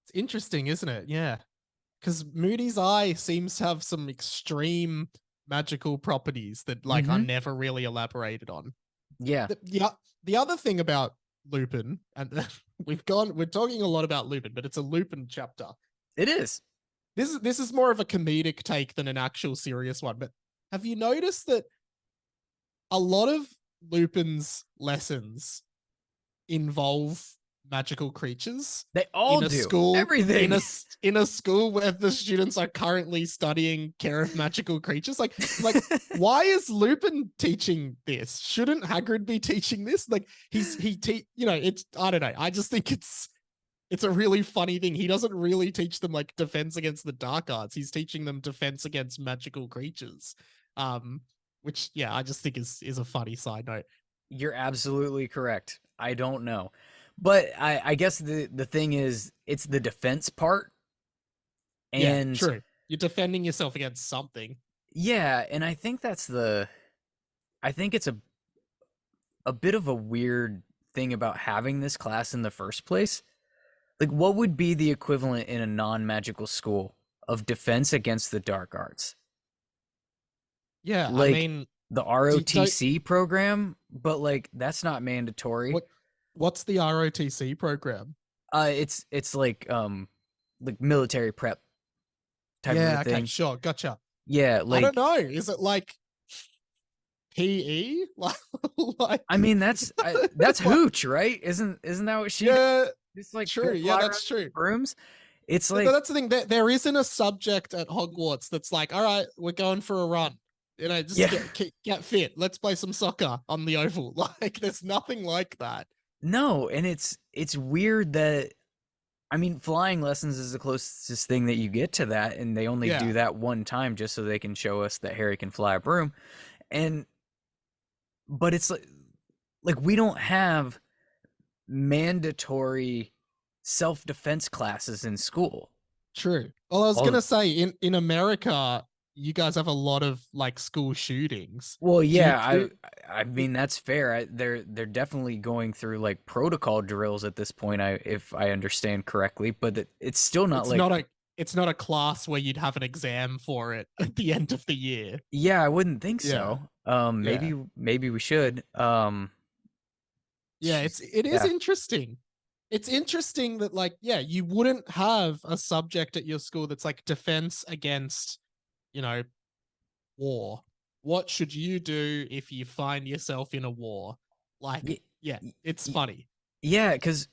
It's interesting, isn't it? Yeah. Because Moody's eye seems to have some extreme magical properties that like are Mm-hmm. never really elaborated on. Yeah, The other thing about Lupin, and we're talking a lot about Lupin, but it's a Lupin chapter. it is. This is more of a comedic take than an actual serious one. But have you noticed that a lot of Lupin's lessons involve magical creatures They all in a do school everything. in a school where the students are currently studying care of magical creatures? Like why is Lupin teaching this? Shouldn't Hagrid be teaching this? Like it's I don't know. I just think it's a really funny thing. He doesn't really teach them like defense against the dark arts. He's teaching them defense against magical creatures. Which yeah, I just think is a funny side note. You're absolutely correct. I don't know. But I guess the thing is it's the defense part. Yeah, And true. You're defending yourself against something. yeah, and I think I think it's a bit of a weird thing about having this class in the first place. Like what would be the equivalent in a non-magical school of defense against the dark arts? Yeah, I Like mean, the don't ROTC program, but like that's not mandatory. what what's the ROTC program? It's like military prep type of a Yeah, okay, thing. sure, gotcha. Yeah, I don't like know. Is it like PE? Like, I mean that's like, hooch, right? Isn't that what she does? yeah, Just like true. Yeah, fly that's around true. brooms. It's But like that's the thing. There isn't a subject at Hogwarts that's like, all right, we're going for a run. Just yeah. get fit. Let's play some soccer on the oval. Like, there's nothing like that. No, and it's weird that I mean flying lessons is the closest thing that you get to that, and they only do Yeah, that one time just so they can show us that Harry can fly a broom. And but it's like we don't have mandatory self-defense classes in school. true. Well, I was All gonna say in America, you guys have a lot of like school shootings. Well, Do you yeah, do? I mean that's fair. They're definitely going through like protocol drills at this point. If I understand correctly, but it's still not It's like not a it's not a class where you'd have an exam for it at the end of the year. yeah, I wouldn't think Yeah, so. yeah, Maybe we should. yeah. It is Yeah, interesting. It's interesting that like yeah, you wouldn't have a subject at your school that's like defense against you know war. What should you do if you find yourself in a war? Like y- yeah, y- it's y- funny. yeah, because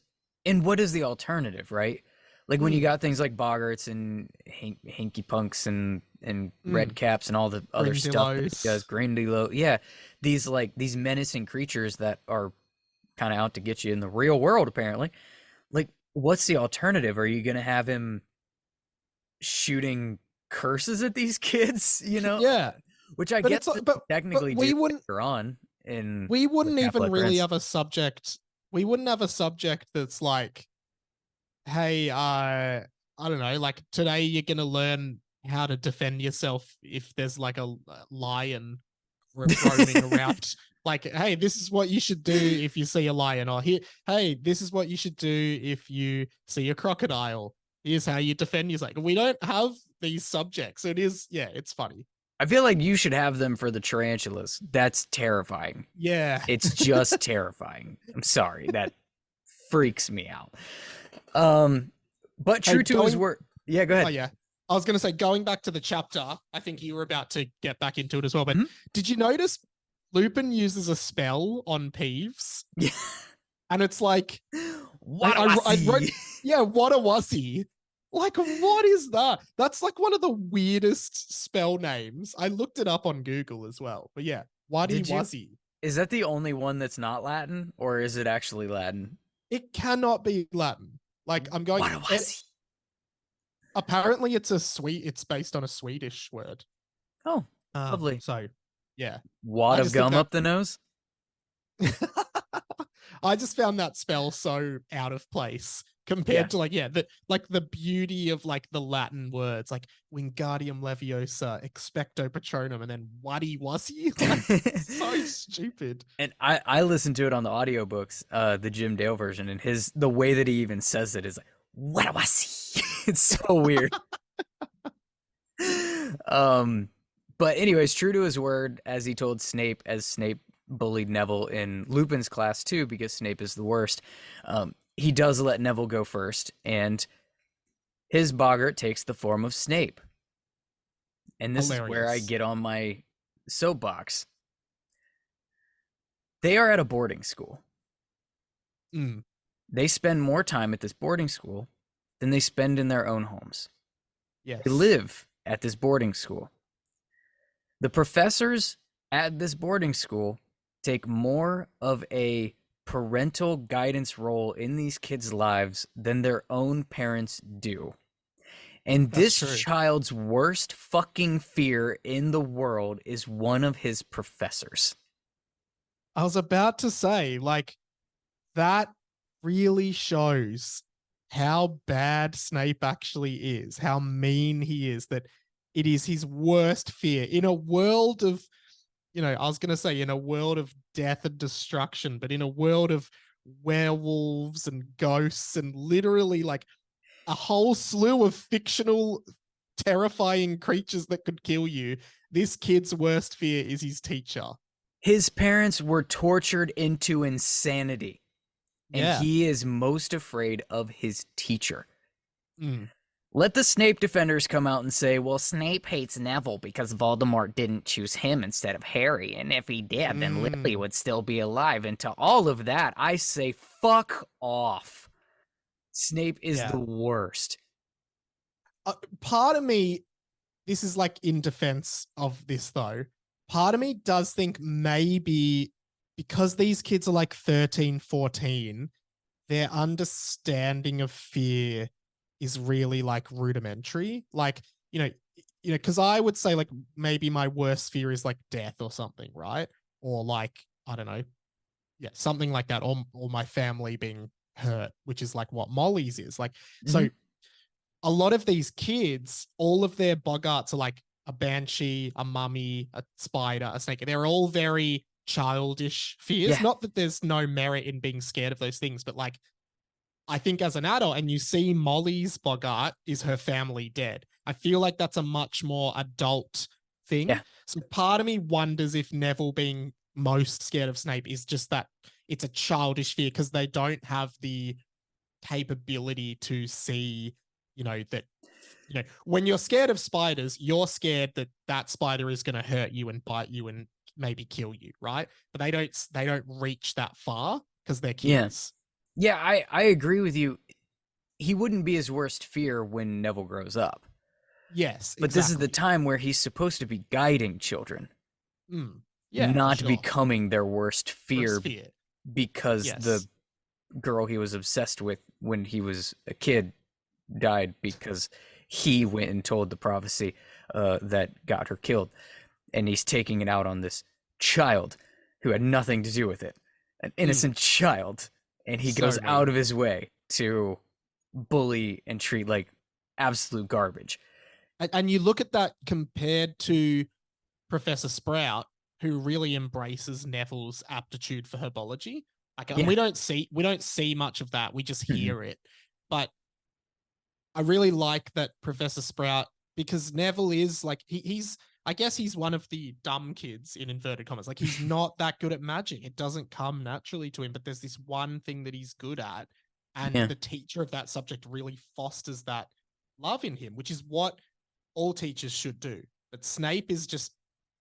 and what is the alternative, right? Like when you Mm, got things like Boggarts and Hinky Punks and Red mm. Caps and all the other stuff that he does, Grindylows. Grindylow, yeah, these menacing creatures that are kind of out to get you in the real world, apparently. Like, what's the alternative? Are you gonna have him shooting curses at these kids? You know, Yeah, which I but guess it's they but technically do later on in we with wouldn't even Half-Blood really Prince. have a subject. We wouldn't have a subject that's like, hey, I don't know, like today you're gonna learn how to defend yourself if there's like a lion roaming around. Like, hey, this is what you should do if you see a lion, or here, hey, this is what you should do if you see a crocodile. Here's how you defend yourself. We don't have these subjects, so it is, yeah, it's funny. I feel like you should have them for the tarantulas. That's terrifying. Yeah. It's just terrifying. I'm sorry. That freaks me out. Um, but Hey, true to his word. Yeah, go oh ahead. yeah. I was going to say, going back to the chapter, I think you were about to get back into it as well. But Mhm. did you notice Lupin uses a spell on Peeves? Yeah. And it's like, What I wrote, yeah, what a wussy. Like, what is that? That's like one of the weirdest spell names. I looked it up on Google as well. But yeah, Waddy Did you? Wuzzy. Is that the only one that's not Latin, or is it actually Latin? It cannot be Latin. Like, I'm going. What was he? Apparently, it's based on a Swedish word. Oh, lovely. So, yeah, Wad I of just think gum that up the nose. I just found that spell so out of place compared Yeah. to like yeah the beauty of like the Latin words like Wingardium Leviosa, Expecto Patronum, and then Waddy Wussy. Like, so stupid. And I listened to it on the audiobooks, the Jim Dale version, and the way that he even says it is like, what was he? It's so weird. But anyways, true to his word, as he told Snape, as Snape bullied Neville in Lupin's class too, because Snape is the worst. He does let Neville go first, and his Boggart takes the form of Snape. And this is where I Hilarious. get on my soapbox. They are at a boarding school. Mm, They spend more time at this boarding school than they spend in their own homes. yes. They live at this boarding school. The professors at this boarding school take more of a parental guidance role in these kids' lives than their own parents do. And That's this true. child's worst fucking fear in the world is one of his professors. I was about to say like that really shows how bad Snape actually is, how mean he is, that it is his worst fear in a world of, I was going to say in a world of death and destruction, but in a world of werewolves and ghosts and literally like a whole slew of fictional, terrifying creatures that could kill you. This kid's worst fear is his teacher. His parents were tortured into insanity, and Yeah. he is most afraid of his teacher. Mm. Let the Snape defenders come out and say, well, Snape hates Neville because Voldemort didn't choose him instead of Harry, and if he did, then Lily would still be alive. And to all of that, I say, fuck off. Snape is the worst. Part of me, this is like in defense of this though, part of me does think maybe because these kids are like 13, 14, their understanding of fear is really like rudimentary. Like, because I would say like maybe my worst fear is like death or something, right? Or like, I don't know, something like that, or my family being hurt, which is like what Molly's is. Like, so a lot of these kids, all of their Boggarts are like a banshee, a mummy, a spider, a snake. They're all very childish fears. Yeah. Not that there's no merit in being scared of those things, but like, I think as an adult, and you see Molly's Boggart is her family dead. I feel like that's a much more adult thing. Yeah. So part of me wonders if Neville being most scared of Snape is just that it's a childish fear because they don't have the capability to see, that, when you're scared of spiders, you're scared that that spider is going to hurt you and bite you and maybe kill you, right? But they don't reach that far because they're kids. Yeah, I agree with you. He wouldn't be his worst fear when Neville grows up. Yes, but this is the time where he's supposed to be guiding children, not becoming their worst fear. Because the girl he was obsessed with when he was a kid died because he went and told the prophecy that got her killed, and he's taking it out on this child who had nothing to do with it, an innocent child. And he goes out of his way to bully and treat like absolute garbage. And you look at that compared to Professor Sprout, who really embraces Neville's aptitude for herbology. Like, and we don't see much of that. We just hear it. But I really like that Professor Sprout, because Neville is like, I guess he's one of the dumb kids in inverted commas. Like, he's not that good at magic. It doesn't come naturally to him, but there's this one thing that he's good at. And the teacher of that subject really fosters that love in him, which is what all teachers should do. But Snape is just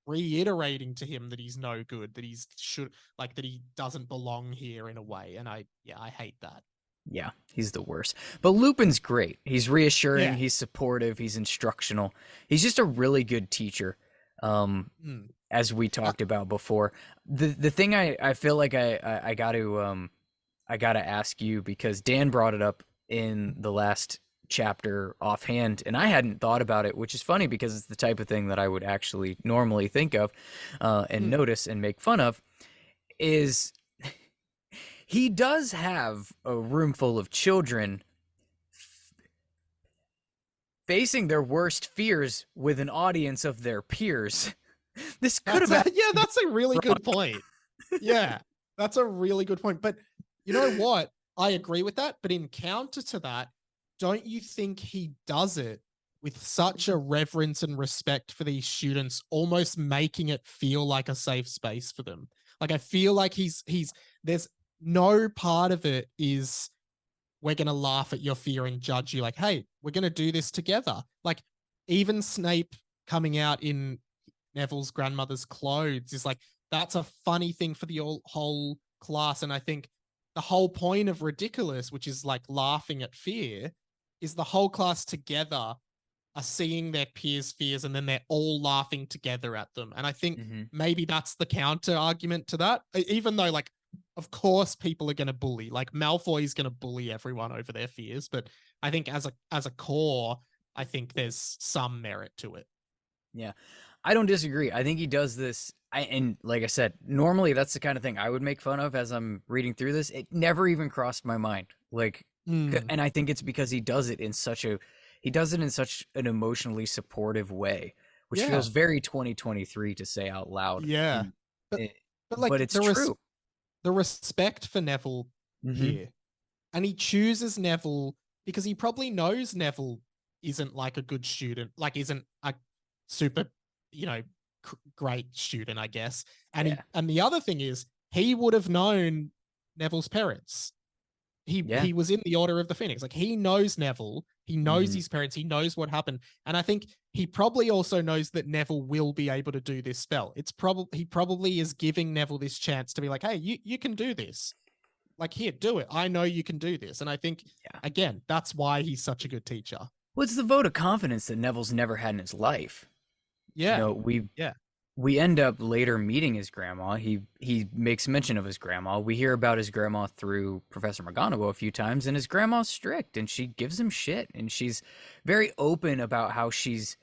reiterating to him that he's no good, that that he doesn't belong here in a way. And I hate that. Yeah, he's the worst. But Lupin's great. He's reassuring, he's supportive, he's instructional. He's just a really good teacher, as we talked about before. The thing I feel like I got to ask you, because Dan brought it up in the last chapter offhand, and I hadn't thought about it, which is funny because it's the type of thing that I would actually normally think of and notice and make fun of, is he does have a room full of children facing their worst fears with an audience of their peers. This could have that's a really good point. Yeah, that's a really good point. But you know what? I agree with that. But in counter to that, don't you think he does it with such a reverence and respect for these students, almost making it feel like a safe space for them? Like, I feel like there's no part of it is we're going to laugh at your fear and judge you. Like, hey, we're going to do this together. Like, even Snape coming out in Neville's grandmother's clothes is like, that's a funny thing for the whole class. And I think the whole point of Ridiculous, which is like laughing at fear, is the whole class together are seeing their peers' fears and then they're all laughing together at them. And I think maybe that's the counter argument to that, even though, like, of course people are going to bully. Like, Malfoy is going to bully everyone over their fears, but I think as a core, I think there's some merit to it. Yeah, I don't disagree. I think he does this. And like I said, normally that's the kind of thing I would make fun of as I'm reading through this. It never even crossed my mind. Like, and I think it's because he does it in such an emotionally supportive way, which feels very 2023 to say out loud. Yeah. But it's true. The respect for Neville here. And he chooses Neville because he probably knows Neville isn't like a good student, like isn't a super, great student, I guess. And and the other thing is, he would have known Neville's parents. He was in the Order of the Phoenix. Like, he knows Neville, He knows Mhm. his parents. He knows what happened. And I think he probably also knows that Neville will be able to do this spell. He probably is giving Neville this chance to be like, hey, you can do this. Like, here, do it. I know you can do this. And I think, Yeah. again, that's why he's such a good teacher. Well, it's the vote of confidence that Neville's never had in his life. You Yeah. know, Yeah. we end up later meeting his grandma. He makes mention of his grandma. We hear about his grandma through Professor McGonagall a few times, and his grandma's strict and she gives him shit, and she's very open about how she's,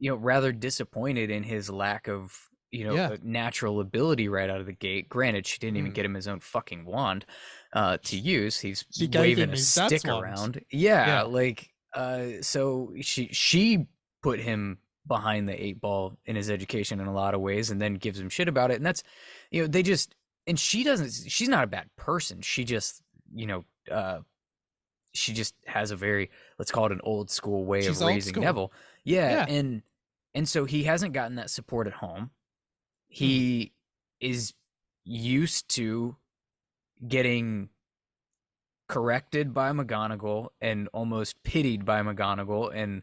rather disappointed in his lack of, Yeah. natural ability right out of the gate. Granted, she didn't even Mm. get him his own fucking wand to use. He's She gave waving him a his dad's stick wand. around. Yeah, Yeah. like so she put him behind the eight ball in his education in a lot of ways, and then gives him shit about it. And that's, they just, and she's not a bad person. She just, she just has a very, let's call it an old school way of She's old raising school. Neville. Yeah, Yeah. and so he hasn't gotten that support at home. Mm. He is used to getting corrected by McGonagall and almost pitied by McGonagall and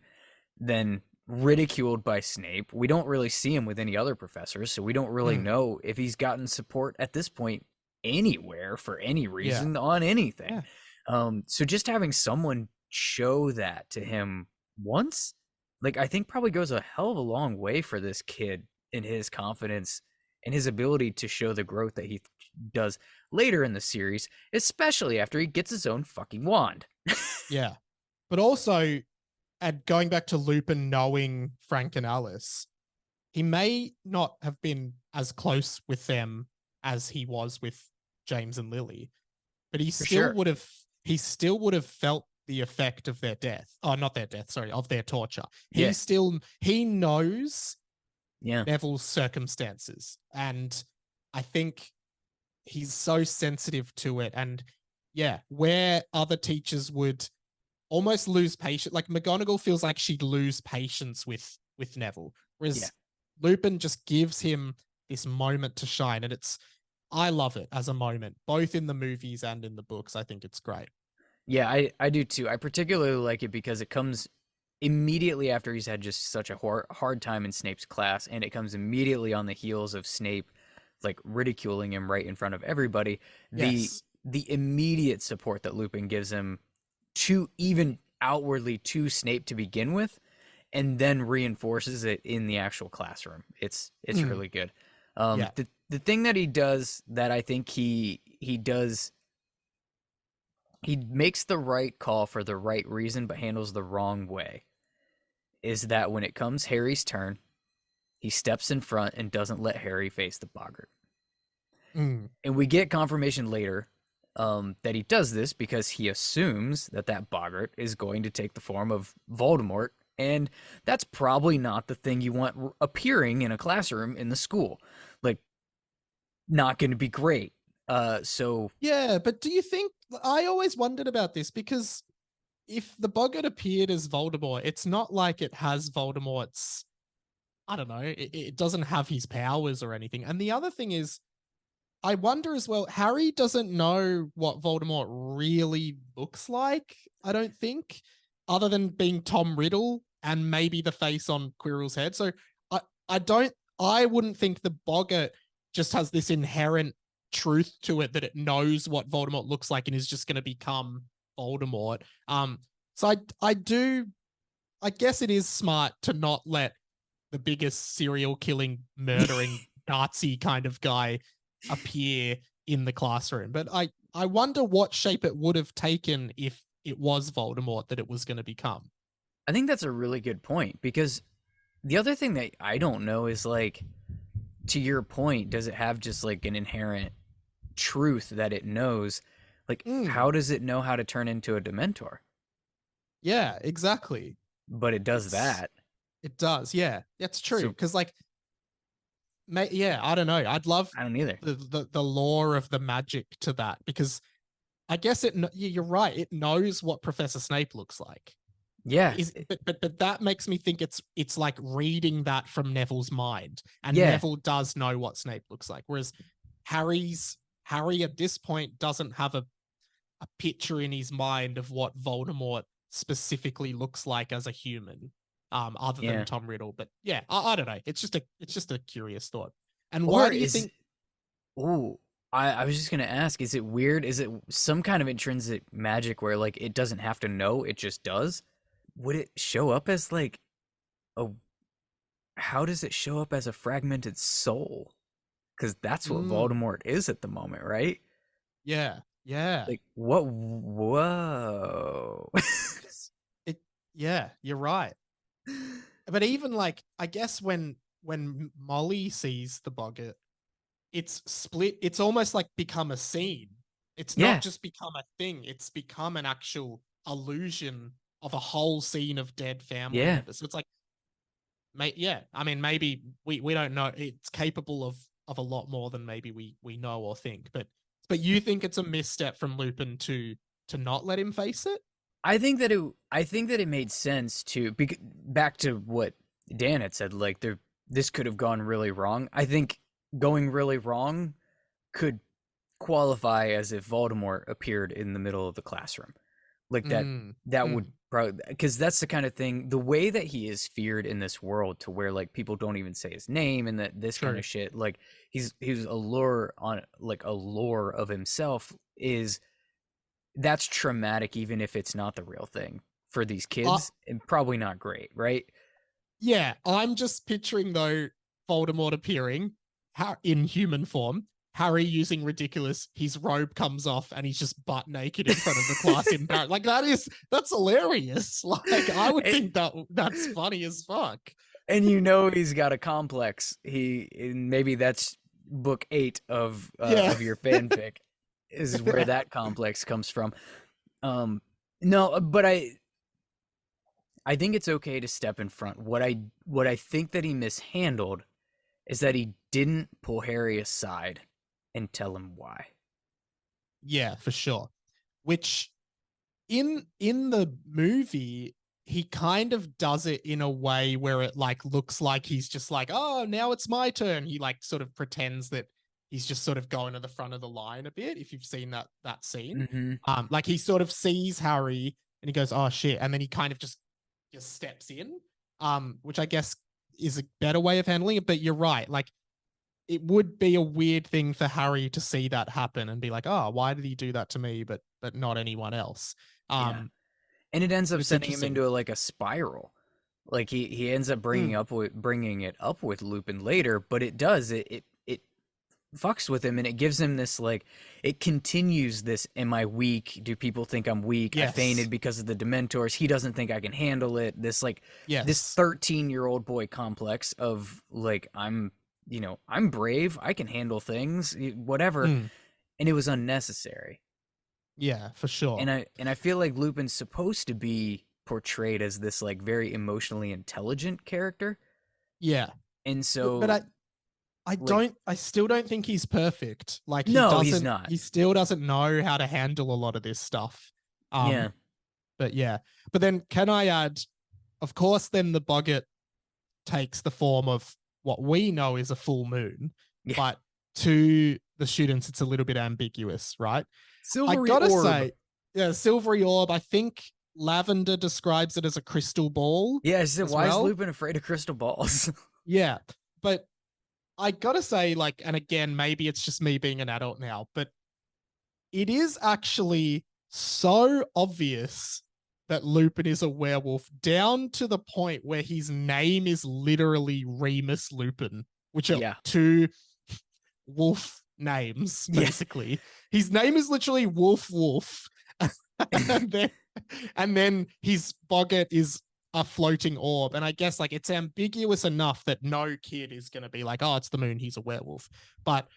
then ridiculed by Snape. We don't really see him with any other professors, so we don't really Mm. know if he's gotten support at this point anywhere for any Yeah. reason on anything. Yeah. So just having someone show that to him once, like, I think probably goes a hell of a long way for this kid in his confidence and his ability to show the growth that he does later in the series, especially after he gets his own fucking wand. Yeah. But also, and going back to Lupin knowing Frank and Alice, he may not have been as close with them as he was with James and Lily, but he For still sure. would have felt the effect of their death. Oh, not their death, sorry, of their torture. Yeah. He knows Yeah. Neville's circumstances. And I think he's so sensitive to it. And yeah, where other teachers would almost lose patience, like McGonagall feels like she'd lose patience with Neville, whereas Lupin just gives him this moment to shine. And I love it as a moment, both in the movies and in the books. I think it's great. Yeah, I do too. I particularly like it because it comes immediately after he's had just such a hard time in Snape's class, and it comes immediately on the heels of Snape like ridiculing him right in front of everybody. Yes. The immediate support that Lupin gives him to even outwardly to Snape to begin with, and then reinforces it in the actual classroom. It's really good. Yeah. The thing that he does that I think he does, he makes the right call for the right reason but handles the wrong way, is that when it comes Harry's turn, he steps in front and doesn't let Harry face the Boggart. Mm. And we get confirmation later that he does this because he assumes that Boggart is going to take the form of Voldemort, and that's probably not the thing you want appearing in a classroom in the school. Like, not going to be great. So Yeah, but do you think, I always wondered about this, because if the Boggart appeared as Voldemort, it's not like it has Voldemort's, I don't know, it doesn't have his powers or anything. And the other thing is, I wonder as well, Harry doesn't know what Voldemort really looks like, I don't think, other than being Tom Riddle and maybe the face on Quirrell's head. So I wouldn't think the Boggart just has this inherent truth to it that it knows what Voldemort looks like and is just going to become Voldemort. So I guess it is smart to not let the biggest serial killing, murdering Nazi kind of guy appear in the classroom. But I wonder what shape it would have taken if it was Voldemort that it was going to become. I think that's a really good point, because the other thing that I don't know is, like, to your point, does it have just like an inherent truth that it knows? Like, how does it know how to turn into a Dementor? Yeah, exactly. But it does that. It does. Yeah, that's true. So- Because yeah, I don't know. I'd love I don't either. the lore of the magic to that, because I guess you're right. It knows what Professor Snape looks like. Yeah. But that makes me think it's like reading that from Neville's mind, and Yeah. Neville does know what Snape looks like, whereas Harry at this point doesn't have a picture in his mind of what Voldemort specifically looks like as a human, other than Yeah. Tom Riddle. But yeah, I don't know. It's just a curious thought. And why Or do you is think? ooh, I was just gonna ask, is it weird? Is it some kind of intrinsic magic where like it doesn't have to know, it just does? Would it show up as like a how does it show up as a fragmented soul? Because that's what Mm, Voldemort is at the moment, right? yeah, yeah. Like what? Whoa. 'Cause it. Yeah, you're right. But even like, I guess when Molly sees the Boggart, it's split. It's almost like become a scene. It's not Yeah, just become a thing. It's become an actual illusion of a whole scene of dead family yeah. members. So it's like, yeah. I mean, maybe we don't know. It's capable of a lot more than maybe we know or think. But you think it's a misstep from Lupin to not let him face it? I think that it made sense to back to what Dan had said. Like this could have gone really wrong. I think going really wrong could qualify as if Voldemort appeared in the middle of the classroom. Like Mm, that would mm, probably because that's the kind of thing. The way that he is feared in this world, to where like people don't even say his name and that this kind true. of shit. Like he's a lure on like a lore of himself is that's traumatic, even if it's not the real thing for these Uh, kids, and probably not great, right? yeah, I'm just picturing though Voldemort appearing in human form. Harry using ridiculous, his robe comes off and he's just butt naked in front of the class in Paris. Like that's hilarious. Like I would and, think that's funny as fuck. and you know he's got a complex. And maybe that's book 8 Yeah. of your fanfic is where that complex comes from. Um, no, but I think it's okay to step in front. What I think that he mishandled is that he didn't pull Harry aside and tell him why. Yeah, for sure. Which in the movie he kind of does it in a way where it like looks like he's just like, oh, now it's my turn. He like sort of pretends that he's just sort of going to the front of the line a bit, if you've seen that scene. Mm-hmm. Like he sort of sees Harry and he goes, oh shit, and then he kind of just steps in, which I guess is a better way of handling it. But you're right, like it would be a weird thing for Harry to see that happen and be like, oh, why did he do that to me, but not anyone else? Yeah. um And it ends but up it's sending him interesting. into like a spiral. Like he ends up Mm, bringing it up with Lupin later, but it fucks with him and it gives him this like it continues this, am I weak? Do people think I'm weak? I yes, fainted because of the Dementors. He doesn't think I can handle it. This like this yes. 13-year-old boy complex of like I'm brave. I can handle things, whatever. Mm, And it was unnecessary. yeah, for sure. And I feel like Lupin's supposed to be portrayed as this like very emotionally intelligent character. Yeah, And but so like I still don't think he's perfect. Like no, he's not. he still doesn't know how to handle a lot of this stuff. Yeah. um but yeah, but then can I add, of course then the Boggart takes the form of what we know is a full moon, Yeah. but to the students it's a little bit ambiguous, right? I Silvery gotta orb. say, yeah, silvery orb. I think Lavender describes it as a crystal ball Yeah, I said, as why is well. Lupin afraid of crystal balls? Yeah, but I gotta say, like, and again, maybe it's just me being an adult now, but it is actually so obvious that Lupin is a werewolf, down to the point where his name is literally Remus Lupin, which are Yeah. two wolf names, Yeah. basically. His name is literally Wolf Wolf. and then and then his Boggart is a floating orb. And I guess like it's ambiguous enough that no kid is gonna be like, oh, it's the moon, he's a werewolf. But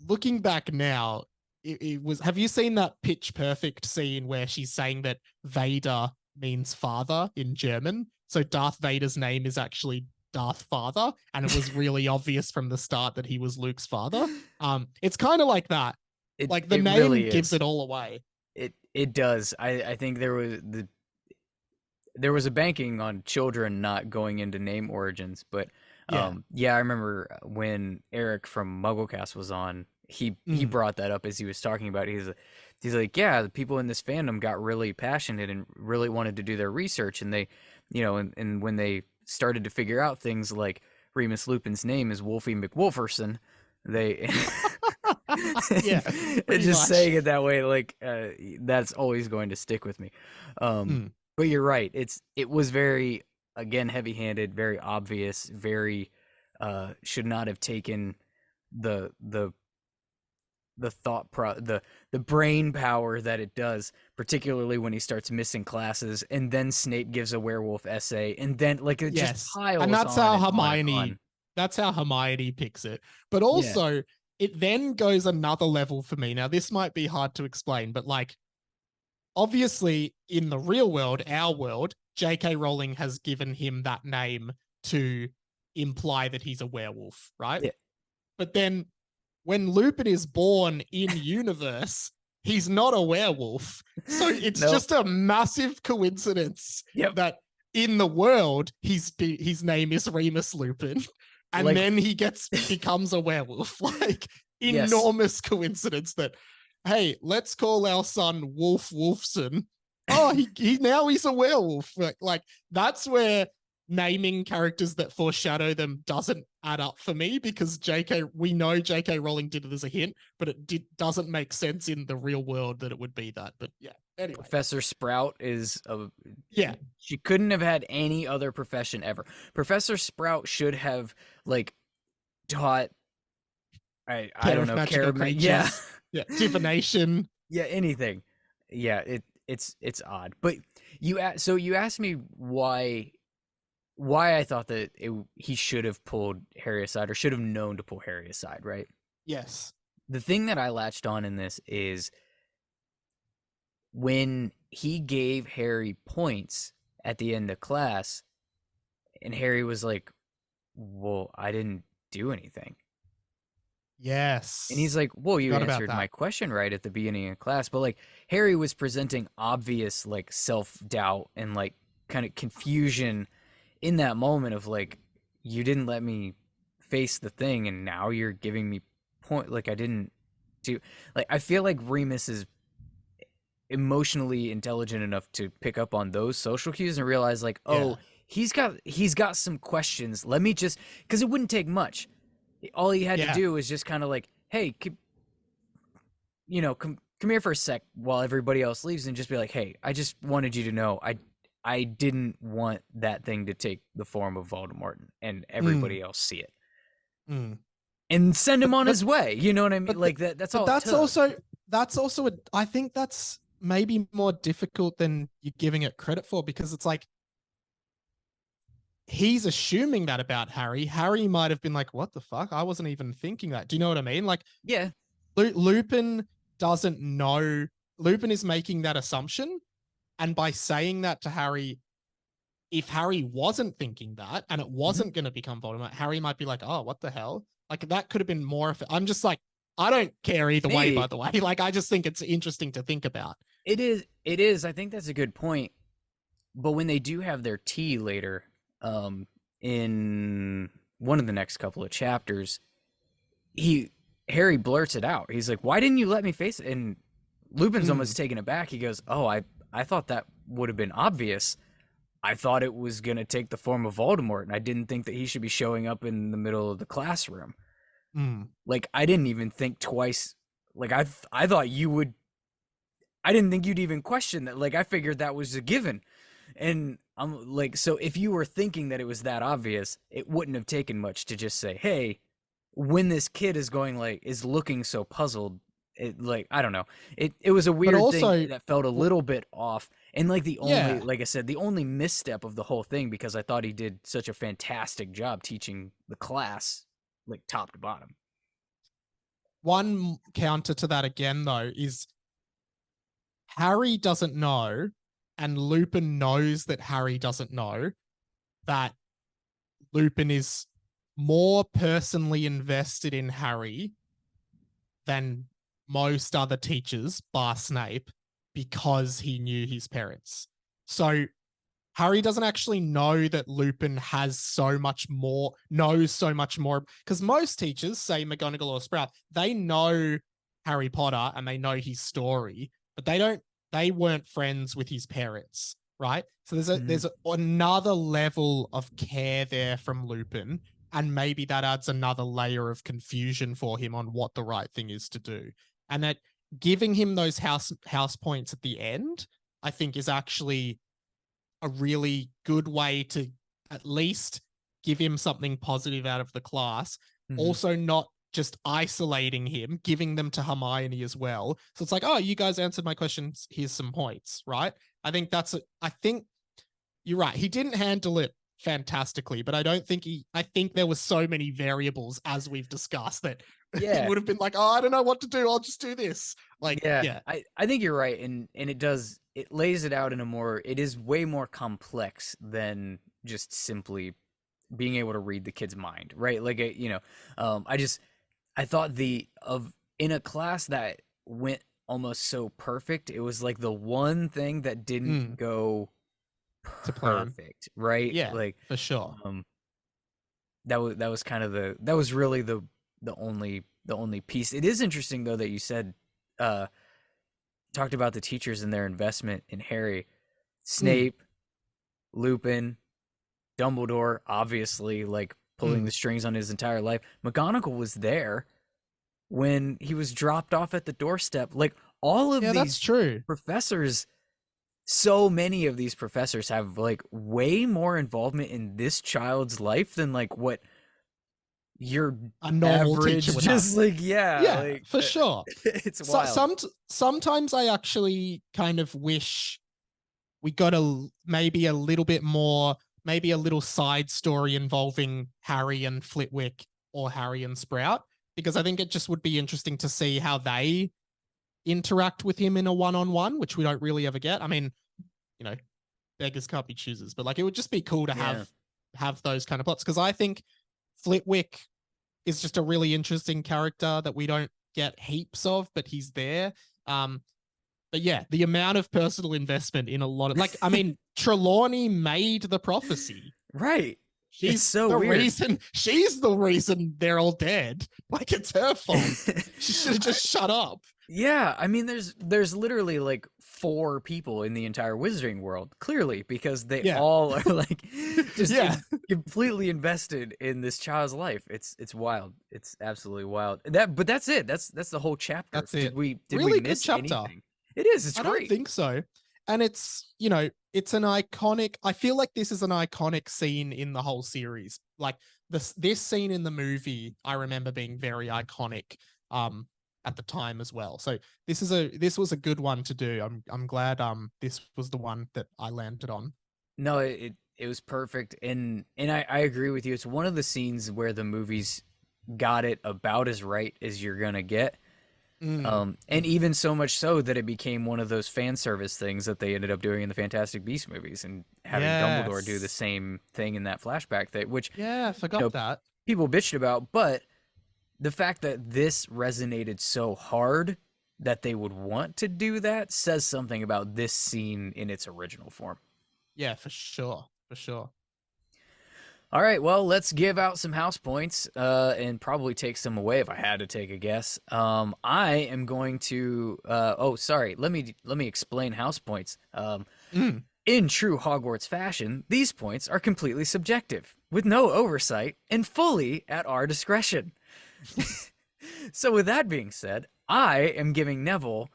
looking back now, it was, have you seen that Pitch Perfect scene where she's saying that Vader means father in German? So Darth Vader's name is actually Darth Father, and it was really obvious from the start that he was Luke's father. It's kind of like that. Like the It name really gives is. it all away. It does. I think there was a banking on children not going into name origins, but Yeah. yeah, I remember when Eric from MuggleCast was on, he Mm. brought that up as he was talking about it. he's like, yeah, the people in this fandom got really passionate and really wanted to do their research, and they, and when they started to figure out things like Remus Lupin's name is Wolfie McWolferson, they Yeah, and pretty just much. saying it that way, like that's always going to stick with me. Mm. But you're right. It was very, again, heavy-handed, very obvious, very should not have taken the the brain power that it does, particularly when he starts missing classes, and then Snape gives a werewolf essay, and then like it just Yes. piles And that's on how and on and Hermione on. that's how Hermione picks it. But Yeah. also it then goes another level for me. Now this might be hard to explain, but like obviously in the real world, our world, J.K. Rowling has given him that name to imply that he's a werewolf, right? Yeah. But then when Lupin is born in universe, he's not a werewolf. So it's No. just a massive coincidence Yep. that in the world his name is Remus Lupin, and Like- then he becomes a werewolf. Like Yes. enormous coincidence that, hey, let's call our son Wolf Wolfson. Oh, he now he's a werewolf. Like that's where naming characters that foreshadow them doesn't add up for me, because we know J.K. Rowling did it as a hint, but it doesn't make sense in the real world that it would be that. But yeah, anyway. Professor Sprout is a Yeah. She couldn't have had any other profession ever. Professor Sprout should have like taught I don't know, Magical creatures. Yeah. Yeah, divination. Yeah, anything. Yeah, it's odd. But you asked me why I thought that he should have pulled Harry aside, or should have known to pull Harry aside, right? Yes. The thing that I latched on in this is when he gave Harry points at the end of class, and Harry was like, well, I didn't do anything. Yes. And he's like, well, you Forgot about answered that. my question right at the beginning of class. But like Harry was presenting obvious like self-doubt and like kind of confusion in that moment of like, you didn't let me face the thing, and now you're giving me point, like I didn't do. Like I feel like Remus is emotionally intelligent enough to pick up on those social cues and realize like, oh, he's got some questions. Let me just, because it wouldn't take much. All he had to do was just kind of like, hey, come here for a sec while everybody else leaves, and just be like, hey, I just wanted you to know I didn't want that thing to take the form of Voldemort and everybody else see it. And send him on his way. You know what I mean? Like that's all. That's also I think that's maybe more difficult than you're giving it credit for, because it's like he's assuming that about Harry. Harry might have been like, what the fuck? I wasn't even thinking that. Do you know what I mean? Like, yeah. Lupin doesn't know. Lupin is making that assumption. And by saying that to Harry, if Harry wasn't thinking that and it wasn't going to become Voldemort, Harry might be like, oh, what the hell? Like that could have been more. I'm just like, I don't care either way, by the way. Like, I just think it's interesting to think about. It is. I think that's a good point. But when they do have their tea later, in one of the next couple of chapters, Harry blurts it out. He's like, why didn't you let me face it? And Lupin's almost taken aback. He goes, oh, I thought that would have been obvious. I thought it was going to take the form of Voldemort, and I didn't think that he should be showing up in the middle of the classroom. Like, I didn't even think twice. Like, I thought you would. I didn't think you'd even question that. Like, I figured that was a given. And I'm like, so if you were thinking that it was that obvious, it wouldn't have taken much to just say, hey, when this kid is looking so puzzled, I don't know. It was a weird thing that felt a little bit off. And like like I said, the only misstep of the whole thing, because I thought he did such a fantastic job teaching the class, like top to bottom. One counter to that again, though, is Harry doesn't know, and Lupin knows that Harry doesn't know, that Lupin is more personally invested in Harry than most other teachers, bar Snape, because he knew his parents. So Harry doesn't actually know that Lupin knows so much more, because most teachers, say McGonagall or Sprout, they know Harry Potter and they know his story, but they weren't friends with his parents, right? So there's another level of care there from Lupin, and maybe that adds another layer of confusion for him on what the right thing is to do. And that giving him those house points at the end, I think, is actually a really good way to at least give him something positive out of the class. Also, not just isolating him, giving them to Hermione as well. So it's like, oh, you guys answered my questions. Here's some points, right? I think you're right. He didn't handle it fantastically, but I think there were so many variables, as we've discussed, that he would have been like, oh, I don't know what to do. I'll just do this. Like, yeah. I think you're right. And it lays it out in it is way more complex than just simply being able to read the kid's mind, right? Like, I thought in a class that went almost so perfect, it was like the one thing that didn't go to plan. perfect, right? Yeah, like for sure. That was kind of that was really the only piece. It is interesting though that you said talked about the teachers and their investment in Harry. Snape, Lupin, Dumbledore, obviously, like pulling the strings on his entire life. McGonagall was there when he was dropped off at the doorstep. Like all of these that's true. professors, so many of these professors have like way more involvement in this child's life than like what your a normal average teacher would just have. like like, for sure. It's wild. Sometimes I actually kind of wish we got maybe a little bit more, maybe a little side story involving Harry and Flitwick or Harry and Sprout, because I think it just would be interesting to see how they interact with him in a one-on-one, which we don't really ever get. I mean, beggars can't be choosers, but like it would just be cool to have those kind of plots, because I think Flitwick is just a really interesting character that we don't get heaps of, but he's there. But yeah, the amount of personal investment in a lot of, like, I mean, Trelawney made the prophecy. Right. She's the reason they're all dead. Like, it's her fault. She should have just shut up. Yeah, I mean, there's literally like 4 people in the entire wizarding world, clearly, because they all are like just completely invested in this child's life. It's wild. It's absolutely wild. But that's it. That's the whole chapter. That's it. Did we really miss good chapter. anything? It is. It's I great. don't think so. And it's, it's an iconic, I feel like this is an iconic scene in the whole series. Like this scene in the movie, I remember being very iconic at the time as well. So this was a good one to do. I'm glad this was the one that I landed on. No, it was perfect. And I agree with you. It's one of the scenes where the movies got it about as right as you're gonna get. And even so much so that it became one of those fan service things that they ended up doing in the Fantastic Beasts movies, and having Dumbledore do the same thing in that flashback which I forgot that people bitched about. But the fact that this resonated so hard that they would want to do that says something about this scene in its original form. Yeah, for sure. All right, well, let's give out some house points and probably take some away if I had to take a guess. I am going to let me explain house points. In true Hogwarts fashion, these points are completely subjective, with no oversight and fully at our discretion. So with that being said, I'm giving Neville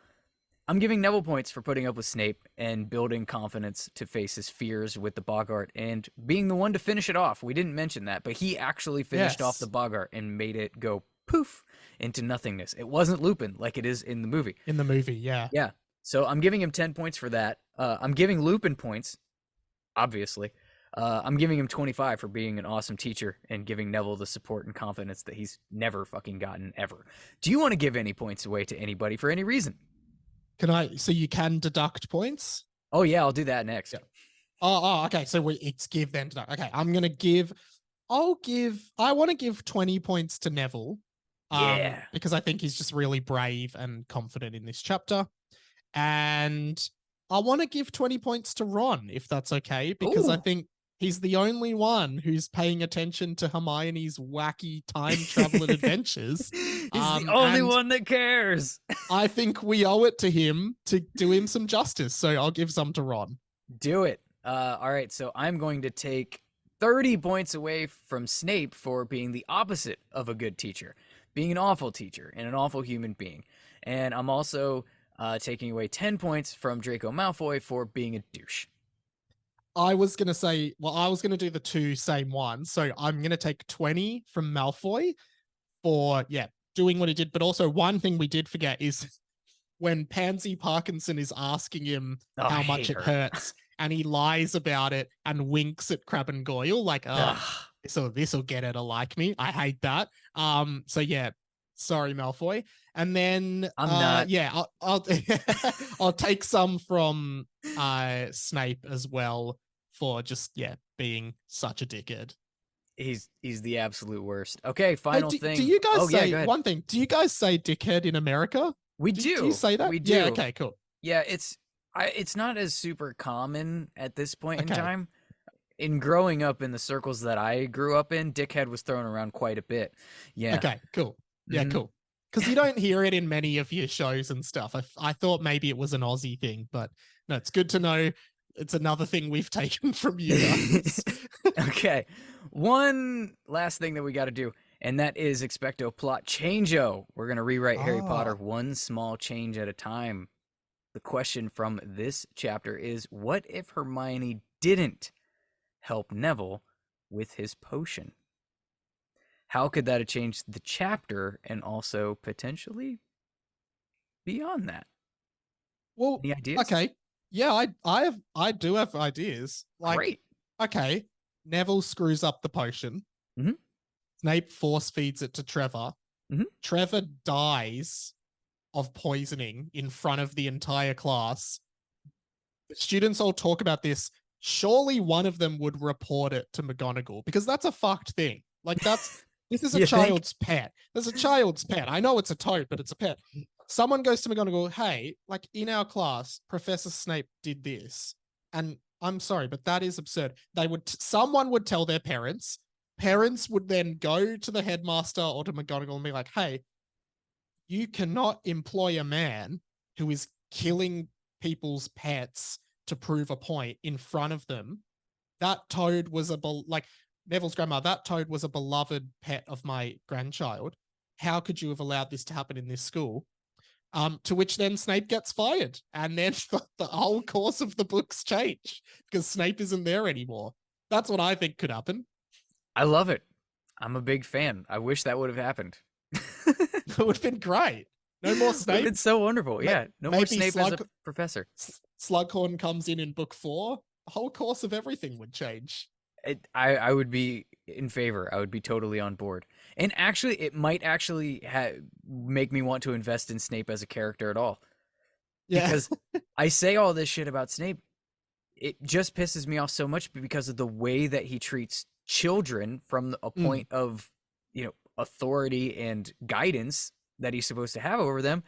points for putting up with Snape and building confidence to face his fears with the Boggart and being the one to finish it off. We didn't mention that, but he actually finished off the Boggart and made it go poof into nothingness. It wasn't Lupin like it is in the movie. Yeah. Yeah. So I'm giving him 10 points for that. I'm giving Lupin points, obviously. I'm giving him 25 for being an awesome teacher and giving Neville the support and confidence that he's never fucking gotten ever. Do you want to give any points away to anybody for any reason? So you can deduct points? Oh yeah, I'll do that next. Yeah. Oh, okay. So it's give then deduct. Okay, I want to give 20 points to Neville. Because I think he's just really brave and confident in this chapter. And I want to give 20 points to Ron, if that's okay, because I think He's the only one who's paying attention to Hermione's wacky time traveling adventures. He's the only and one that cares. I think we owe it to him to do him some justice. So I'll give some to Ron. Do it. All right, so I'm going to take 30 points away from Snape for being the opposite of a good teacher, being an awful teacher and an awful human being. And I'm also taking away 10 points from Draco Malfoy for being a douche. I was going to say, well, I was going to do the two same ones. So I'm going to take 20 from Malfoy for, doing what he did. But also one thing we did forget is when Pansy Parkinson is asking him how much it hurts and he lies about it and winks at Crabbe and Goyle like, this'll get her to like me. I hate that. Sorry, Malfoy. And then I'm not. Yeah, I'll I'll take some from Snape as well for just being such a dickhead. He's the absolute worst. Okay, final thing. Do you guys say one thing? Do you guys say dickhead in America? We do. Do you say that? We do. Yeah, okay, cool. Yeah, it's not as super common at this point in time. In growing up in the circles that I grew up in, dickhead was thrown around quite a bit. Yeah. Okay, cool. Yeah, cool. Because you don't hear it in many of your shows and stuff. I thought maybe it was an Aussie thing, but no, it's good to know it's another thing we've taken from you guys. Okay. One last thing that we got to do, and that is expecto plot change-o. We're going to rewrite Harry Potter one small change at a time. The question from this chapter is, what if Hermione didn't help Neville with his potion? How could that have changed the chapter and also potentially beyond that? Well, any ideas? Okay. Yeah, I do have ideas. Like, great. Okay, Neville screws up the potion. Mm-hmm. Snape force feeds it to Trevor. Mm-hmm. Trevor dies of poisoning in front of the entire class. The students all talk about this. Surely one of them would report it to McGonagall because that's a fucked thing. Like this is a child's pet. There's a child's pet. I know it's a toad, but it's a pet. Someone goes to McGonagall, hey, like in our class, Professor Snape did this. And I'm sorry, but that is absurd. Someone would tell their parents. Parents would then go to the headmaster or to McGonagall and be like, hey, you cannot employ a man who is killing people's pets to prove a point in front of them. That toad was Neville's grandma, that toad was a beloved pet of my grandchild. How could you have allowed this to happen in this school? To which then Snape gets fired. And then the whole course of the books change because Snape isn't there anymore. That's what I think could happen. I love it. I'm a big fan. I wish that would have happened. It would have been great. No more Snape. It's so wonderful. Yeah. No more Snape as a professor. Slughorn comes in book 4. The whole course of everything would change. I would be in favor. I would be totally on board. And actually, it might make me want to invest in Snape as a character at all. Yeah. Because I say all this shit about Snape. It just pisses me off so much because of the way that he treats children from a point of, authority and guidance that he's supposed to have over them.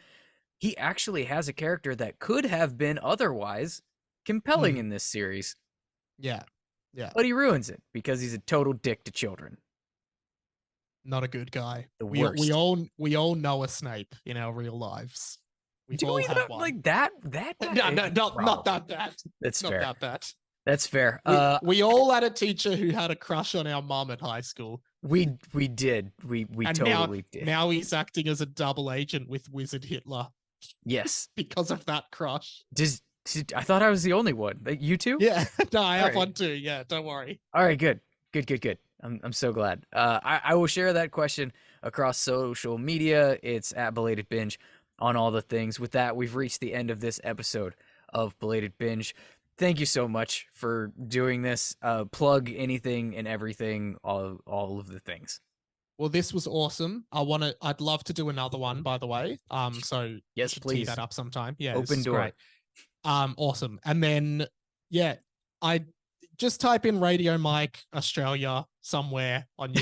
He actually has a character that could have been otherwise compelling in this series. Yeah. Yeah. But he ruins it because he's a total dick to children. Not a good guy. We all know a Snape in our real lives. We've all had one. Like that? No, not that bad. That's fair. Not that bad. That's fair. We all had a teacher who had a crush on our mum at high school. We did. We totally did. Now he's acting as a double agent with Wizard Hitler. Yes. Because of that crush. I thought I was the only one. Like, you too? Yeah. No, I have one too. Yeah, don't worry. All right, good. I'm so glad. I will share that question across social media. It's at Belated Binge on all the things. With that, we've reached the end of this episode of Belated Binge. Thank you so much for doing this. Plug anything and everything, all of the things. Well, this was awesome. I'd love to do another one, by the way. So yes, please tee that up sometime. Yeah, open door. Great. Awesome. And then I just type in Radio Mike Australia somewhere on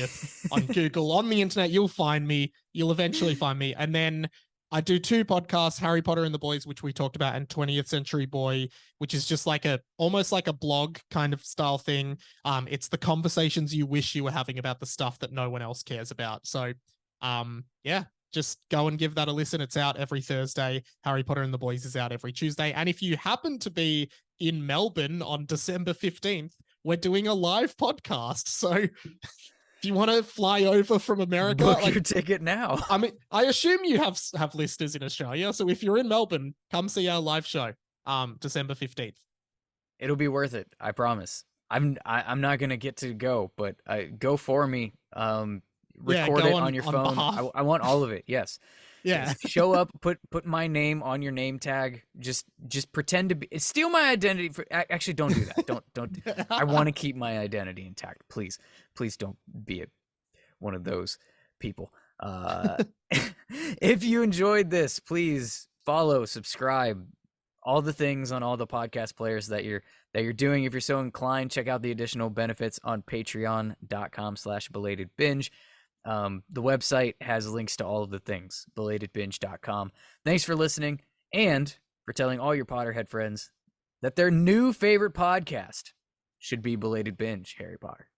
Google, on the internet. You'll find me. You'll eventually find me. And then I do two podcasts, Harry Potter and the Boys, which we talked about, and 20th Century Boy, which is just like almost like a blog kind of style thing. It's the conversations you wish you were having about the stuff that no one else cares about. So, yeah, just go and give that a listen. It's out every Thursday. Harry Potter and the Boys is out every Tuesday. And if you happen to be in Melbourne on December 15th, we're doing a live podcast. So if you want to fly over from America, Book your ticket now. I mean, I assume you have listeners in Australia. So if you're in Melbourne, come see our live show, December 15th. It'll be worth it. I promise. I'm not gonna get to go, but go for me. Record it on your phone. I want all of it. Yes. Yeah. Show up. Put my name on your name tag. Just pretend to be. Steal my identity. Actually, don't do that. Don't. I want to keep my identity intact. Please don't be one of those people. If you enjoyed this, please follow, subscribe, all the things on all the podcast players that you're doing. If you're so inclined, check out the additional benefits on patreon.com/belatedbinge. The website has links to all of the things, belatedbinge.com. Thanks for listening and for telling all your Potterhead friends that their new favorite podcast should be Belated Binge, Harry Potter.